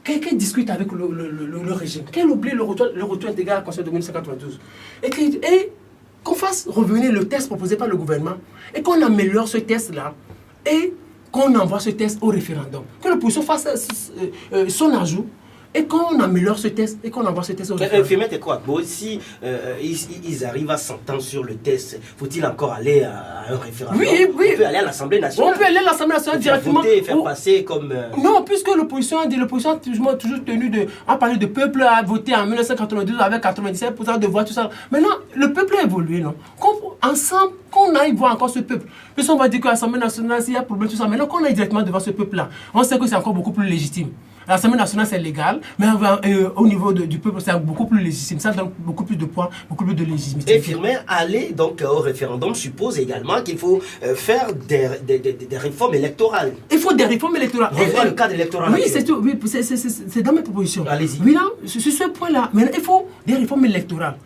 Quelqu'un discute avec le régime. Qu'elle oublie le retour intégral à la Constitution de 1992. Et qu'on fasse revenir le texte proposé par le gouvernement et qu'on améliore ce texte-là et qu'on envoie ce texte au référendum. Que l'opposition fasse son ajout et qu'on améliore ce test et qu'on envoie ce test au référendum. C'est quoi? Bon, si ils arrivent à s'entendre sur le test, faut-il encore aller à un référendum? Oui. On peut aller à l'Assemblée nationale. On peut aller à l'Assemblée nationale directement. Voter et faire passer comme... Non, puisque l'opposition a toujours tenu à parler de peuple à voter en 1992 avec 97% de voix, tout ça. Maintenant, le peuple a évolué, non? Ensemble, qu'on aille voir encore ce peuple. Puisqu'on va dire que l'Assemblée nationale, s'il y a problème, tout ça, maintenant qu'on aille directement devant ce peuple-là, on sait que c'est encore beaucoup plus légitime. L'Assemblée nationale, c'est légal, mais au niveau du peuple, c'est beaucoup plus légitime. Ça donne beaucoup plus de poids, beaucoup plus de légitimité. Et Firmin, aller donc au référendum suppose également qu'il faut faire des réformes électorales. Il faut des réformes électorales. Revoir le cadre électoral. Oui, c'est tout. Oui, c'est dans mes propositions. Allez-y. Oui, là, sur ce point-là, maintenant, il faut des réformes électorales.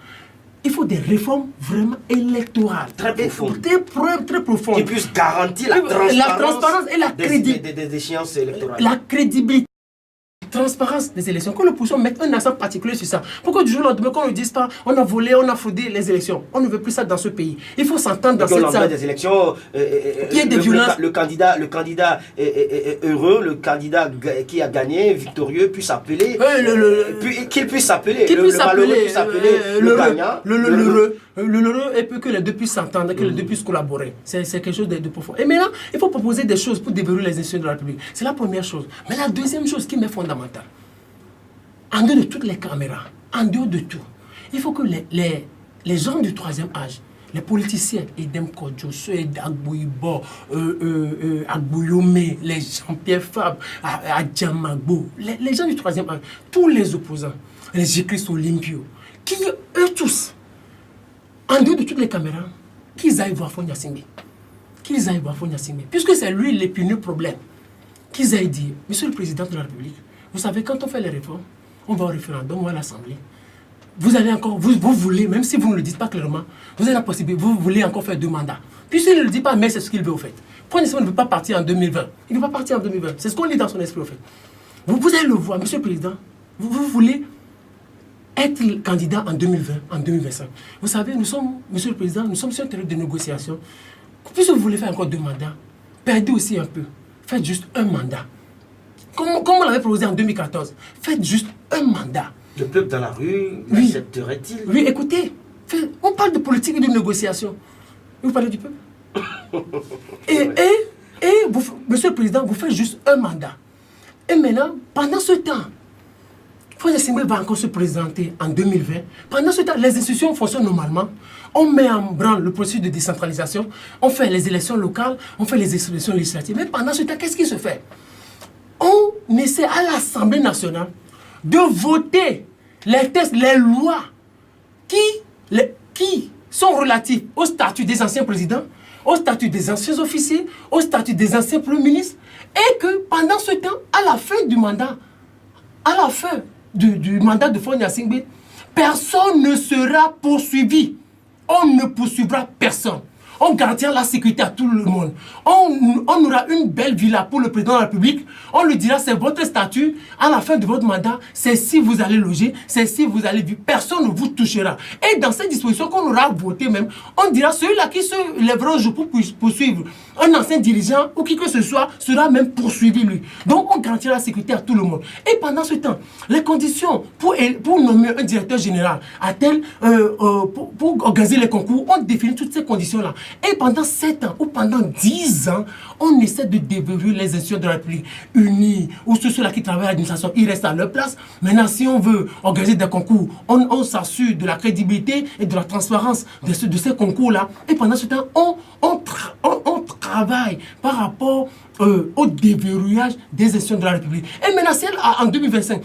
Il faut des réformes vraiment électorales. Très profondes. Très profondes. Qui puissent garantir la transparence et la crédibilité des échéances électorales. La crédibilité. Transparence des élections, que l'opposition mette un accent particulier sur ça. Pourquoi du jour au lendemain, qu'on ne dise pas, on a volé, on a fraudé les élections. On ne veut plus ça dans ce pays. Il faut s'entendre dans cette salle. Des élections, il y a des violences. Le candidat est heureux, le candidat qui a gagné, victorieux, puisse s'appeler. Qu'il puisse s'appeler. Le malheureux puisse s'appeler le gagnant. L'heureux, et que les deux puissent s'entendre, que les deux puissent collaborer. C'est quelque chose de profond. Et maintenant, il faut proposer des choses pour déverrouiller les institutions de la République. C'est la première chose. Mais la deuxième chose qui m'est fondamentale, en dehors de toutes les caméras, en dehors de tout, il faut que les gens du troisième âge, les politiciens, Edem Kodjoso, Agbouibo, Agbouyome, les Jean-Pierre Fabre, Adjamagbo, les gens du troisième âge, tous les opposants, les Jéchrist Olympio, qui, eux tous, en dehors de toutes les caméras, qu'ils aillent voir Faure Gnassingbé. Qu'ils aillent voir Faure Gnassingbé. Puisque c'est lui l'épineux problème. Qu'ils aillent dire, Monsieur le Président de la République, vous savez, quand on fait les réformes, on va au référendum, on va à l'Assemblée. Vous allez encore, vous voulez, même si vous ne le dites pas clairement, vous avez la possibilité, vous voulez encore faire 2 mandats. Puisqu'il ne le dit pas, mais c'est ce qu'il veut au fait. Faure Gnassingbé ne veut pas partir en 2020. Il ne veut pas partir en 2020. C'est ce qu'on lit dans son esprit au fait. Vous allez le voir, Monsieur le Président, vous voulez être candidat en 2020, en 2025. Vous savez, nous sommes, Monsieur le Président, nous sommes sur un terrain de négociation. Puisque vous voulez faire encore 2 mandats, perdez aussi un peu. Faites juste un mandat. Comme on l'avait proposé en 2014. Faites juste un mandat. Le peuple dans la rue, l'accepterait-il? Oui, écoutez, on parle de politique et de négociation. Vous parlez du peuple. et vous, Monsieur le Président, vous faites juste un mandat. Et maintenant, pendant ce temps, Faure Gnassingbé va encore se présenter en 2020. Pendant ce temps, les institutions fonctionnent normalement. On met en branle le processus de décentralisation. On fait les élections locales, on fait les élections législatives. Mais pendant ce temps, qu'est-ce qui se fait? On essaie à l'Assemblée nationale de voter les textes, les lois qui sont relatifs au statut des anciens présidents, au statut des anciens officiers, au statut des anciens premiers ministres. Et que pendant ce temps, à la fin du mandat, du mandat de Faure Gnassingbé, personne ne sera poursuivi. On ne poursuivra personne. On garantira la sécurité à tout le monde. On aura une belle villa pour le président de la République. On lui dira, c'est votre statut. À la fin de votre mandat, c'est si vous allez loger, c'est si vous allez vivre. Personne ne vous touchera. Et dans cette disposition qu'on aura votée même, on dira, celui-là qui se lèvera un jour pour poursuivre un ancien dirigeant ou qui que ce soit sera même poursuivi lui. Donc on garantira la sécurité à tout le monde. Et pendant ce temps, les conditions pour nommer un directeur général pour organiser les concours, on définit toutes ces conditions-là. Et pendant 7 ans ou pendant 10 ans, on essaie de déverrouiller les institutions de la République unies, ou ceux-là qui travaillent à l'administration, ils restent à leur place. Maintenant, si on veut organiser des concours, on s'assure de la crédibilité et de la transparence de ces concours-là. Et pendant ce temps, on travaille par rapport au déverrouillage des institutions de la République. Et maintenant, en 2025,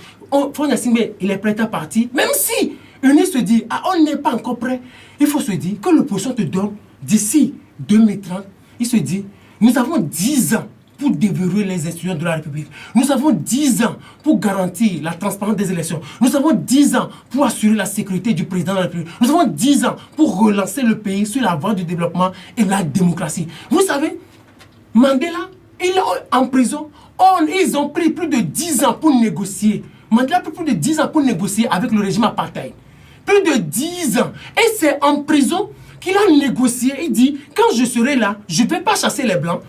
Faure Gnassingbé, il est prêt à partir, même si UNI se dit, on n'est pas encore prêt. Il faut se dire que l'opposition te donne, d'ici 2030, il se dit, nous avons 10 ans pour déverrouiller les institutions de la République. Nous avons 10 ans pour garantir la transparence des élections. Nous avons 10 ans pour assurer la sécurité du président de la République. Nous avons 10 ans pour relancer le pays sur la voie du développement et de la démocratie. Vous savez, Mandela, il est en prison. Ils ont pris plus de 10 ans pour négocier. Mandela a pris plus de 10 ans pour négocier avec le régime apartheid. Plus de 10 ans. Et c'est en prison qu'il a négocié. Il dit, quand je serai là, je ne vais pas chasser les Blancs.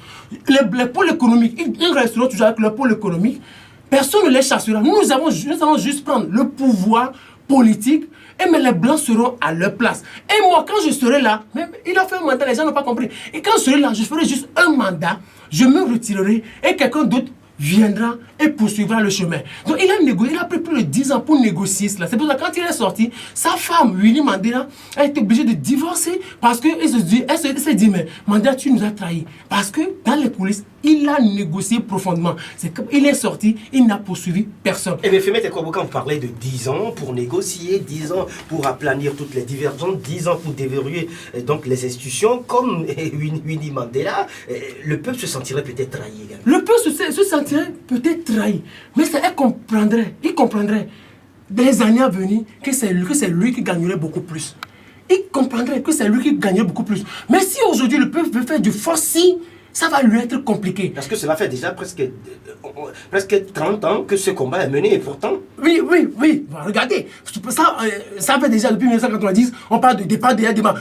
Les pôles économiques, ils resteront toujours avec le pôle économique. Personne ne les chassera. Nous allons juste prendre le pouvoir politique, mais les Blancs seront à leur place. Et moi, quand je serai là, même, il a fait un mandat, les gens n'ont pas compris. Et quand je serai là, je ferai juste un mandat, je me retirerai et quelqu'un d'autre viendra et poursuivra le chemin. Donc il a pris plus de 10 ans pour négocier cela. C'est pour ça que quand il est sorti, sa femme, Winnie Mandela, a été obligée de divorcer parce qu'elle s'est dit, mais Mandela, tu nous as trahis. Parce que dans les coulisses, il a négocié profondément. Il est sorti, il n'a poursuivi personne. Et bien, Fémet Ekoboka, vous parlez de 10 ans pour négocier, 10 ans pour aplanir toutes les divergences, 10 ans pour déverrouiller donc les institutions, comme Winnie Mandela, le peuple se sentirait peut-être trahi également. Le peuple se sentirait peut-être trahi, mais il comprendrait dans les années à venir que c'est lui qui gagnerait beaucoup plus. Il comprendrait que c'est lui qui gagnerait beaucoup plus. Mais si aujourd'hui le peuple veut faire du forcing, ça va lui être compliqué. Parce que cela fait déjà presque 30 ans que ce combat est mené et pourtant... Oui. Regardez, ça fait déjà depuis 1990, on parle de départ des Yadema.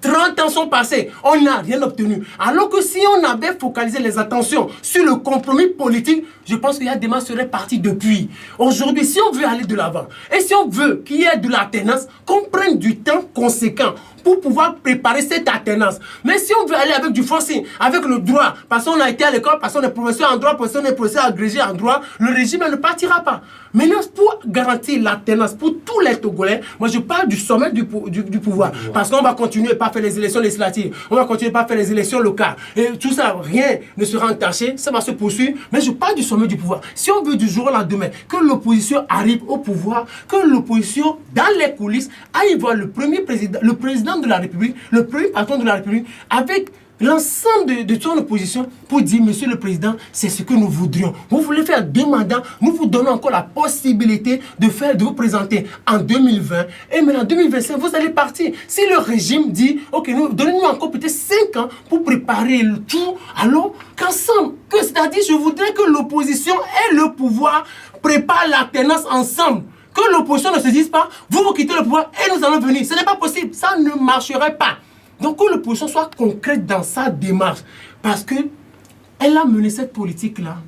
30 ans sont passés, on n'a rien obtenu. Alors que si on avait focalisé les attentions sur le compromis politique, je pense que Yadema serait parti depuis. Aujourd'hui, si on veut aller de l'avant, et si on veut qu'il y ait de l'alternance, qu'on prenne du temps conséquent pour pouvoir préparer cette alternance. Mais si on veut aller avec du forcing, avec le droit, parce qu'on a été à l'école, parce qu'on est professeur en droit, parce qu'on est professeur agrégé en droit, le régime ne partira pas. Maintenant, pour garantir l'alternance pour tous les Togolais, moi je parle du sommet du pouvoir. Parce qu'on va continuer pas faire les élections législatives, on va continuer pas faire les élections locales. Et tout ça, rien ne sera entaché, ça va se poursuivre. Mais je parle du sommet du pouvoir. Si on veut du jour au lendemain que l'opposition arrive au pouvoir, que l'opposition, dans les coulisses, aille voir le président de la République, le premier patron de la République, avec l'ensemble de son opposition pour dire, monsieur le président, c'est ce que nous voudrions. Vous voulez faire 2 mandats, nous vous donnons encore la possibilité de vous présenter en 2020 et maintenant en 2025, vous allez partir. Si le régime dit, ok, donnez-nous encore peut-être 5 ans pour préparer le tout, alors qu'ensemble, c'est-à-dire je voudrais que l'opposition et le pouvoir préparent l'alternance ensemble. Que l'opposition ne se dise pas, vous quittez le pouvoir et nous allons venir. Ce n'est pas possible, ça ne marcherait pas. Donc que l'opposition soit concrète dans sa démarche. Parce qu'elle a mené cette politique-là.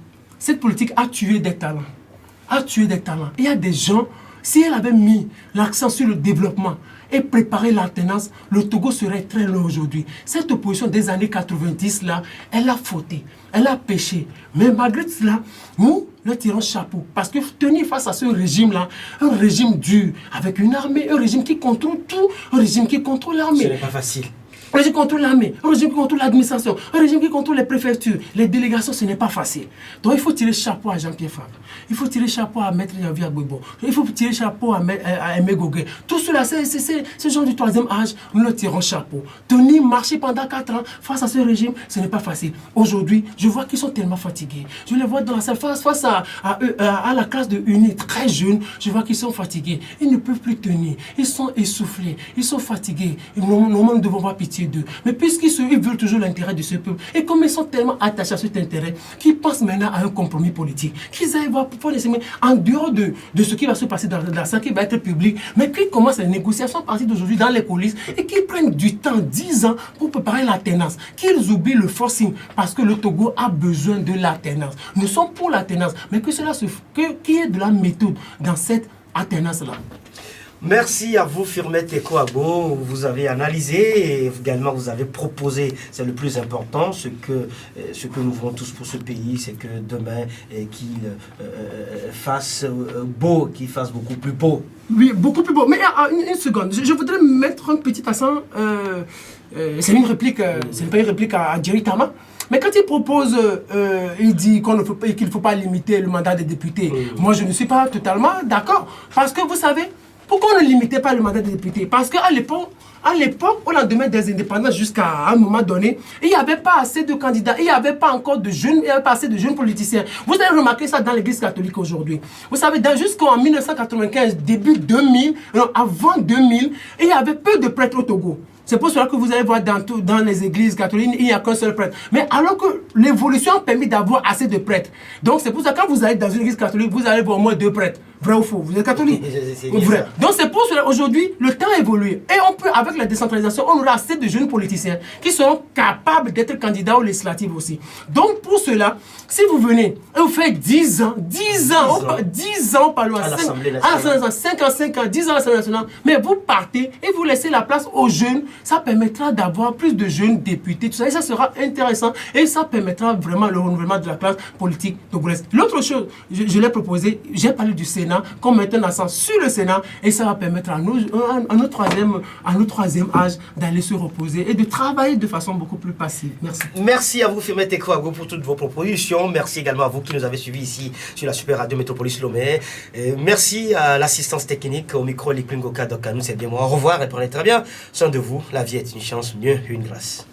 Cette politique a tué des talents. Il y a des gens, si elle avait mis l'accent sur le développement et préparé l'alternance, le Togo serait très loin aujourd'hui. Cette opposition des années 90, là, elle a fauté, elle a péché. Mais malgré cela, nous leur tirons chapeau. Parce que tenir face à ce régime-là, un régime dur, avec une armée, un régime qui contrôle tout, un régime qui contrôle l'armée. Ce n'est pas facile. Un régime qui contrôle l'armée, un régime qui contrôle l'administration, un régime qui contrôle les préfectures, les délégations, ce n'est pas facile. Donc il faut tirer chapeau à Jean-Pierre Fabre. Il faut tirer chapeau à Maître Yavi Agbobo. Il faut tirer chapeau à Aimé Gogué. Tout cela, c'est ce genre du 3e âge, nous leur tirons chapeau. Tenir, marcher pendant 4 ans face à ce régime, ce n'est pas facile. Aujourd'hui, je vois qu'ils sont tellement fatigués. Je les vois dans la salle face à la classe de UNI, très jeunes, je vois qu'ils sont fatigués. Ils ne peuvent plus tenir. Ils sont essoufflés. Ils sont fatigués. Nous ne devons avoir pitié d'eux. Mais puisqu'ils veulent toujours l'intérêt de ce peuple, et comme ils sont tellement attachés à cet intérêt, qu'ils pensent maintenant à un compromis politique, qu'ils aillent voir pour les semaines, en dehors de ce qui va se passer dans la salle qui va être public, mais qu'ils commencent les négociations à partir d'aujourd'hui dans les coulisses, et qu'ils prennent du temps, 10 ans, pour préparer l'alternance, qu'ils oublient le forcing, parce que le Togo a besoin de l'alternance. Nous sommes pour l'alternance, mais qu'il y ait de la méthode dans cette alternance-là. Merci à vous, Firmet Ekoabo. Vous avez analysé et également vous avez proposé, c'est le plus important, ce que nous voulons tous pour ce pays, c'est que demain, qu'il fasse beau, qu'il fasse beaucoup plus beau. Oui, beaucoup plus beau. Mais une seconde, je voudrais mettre un petit accent. C'est une réplique, ce n'est pas une réplique à Jerry Tama. Mais quand il propose, il dit qu'il ne faut pas limiter le mandat des députés. Moi, je ne suis pas totalement d'accord. Parce que vous savez, Pourquoi on ne limitait pas le mandat des députés? Parce qu'à l'époque, au lendemain des indépendances jusqu'à un moment donné, il n'y avait pas assez de candidats, il n'y avait pas encore de jeunes, il n'y avait pas assez de jeunes politiciens. Vous avez remarqué ça dans l'église catholique aujourd'hui. Vous savez, jusqu'en 1995, début 2000, avant 2000, il y avait peu de prêtres au Togo. C'est pour cela que vous allez voir dans les églises catholiques, il n'y a qu'un seul prêtre. Mais alors que l'évolution a permis d'avoir assez de prêtres. Donc c'est pour ça que quand vous allez dans une église catholique, vous allez voir au moins 2 prêtres. Vrai ou faux? Vous êtes catholique? Vrai. Donc c'est pour cela aujourd'hui, le temps a évolué. Et on peut, avec la décentralisation, on aura assez de jeunes politiciens qui seront capables d'être candidats aux législatives aussi. Donc pour cela, si vous venez et vous faites 10 ans par loi, 5 ans, 10 ans à l'Assemblée nationale, mais vous partez et vous laissez la place aux jeunes, ça permettra d'avoir plus de jeunes députés, tout ça, et ça sera intéressant et ça permettra vraiment le renouvellement de la classe politique togolaise. L'autre chose, je l'ai proposé, j'ai parlé du Sénat, qu'on mette un accent sur le Sénat et ça va permettre à notre troisième âge d'aller se reposer et de travailler de façon beaucoup plus passive. Merci. Merci à vous, Firmin Tekouago, pour toutes vos propositions. Merci également à vous qui nous avez suivis ici sur la Super Radio Métropolis Lomé. Merci à l'assistance technique au micro Liklingoka Dokanou, c'est bien moi. Au revoir et prenez très bien soin de vous. La vie est une chance, mieux une grâce.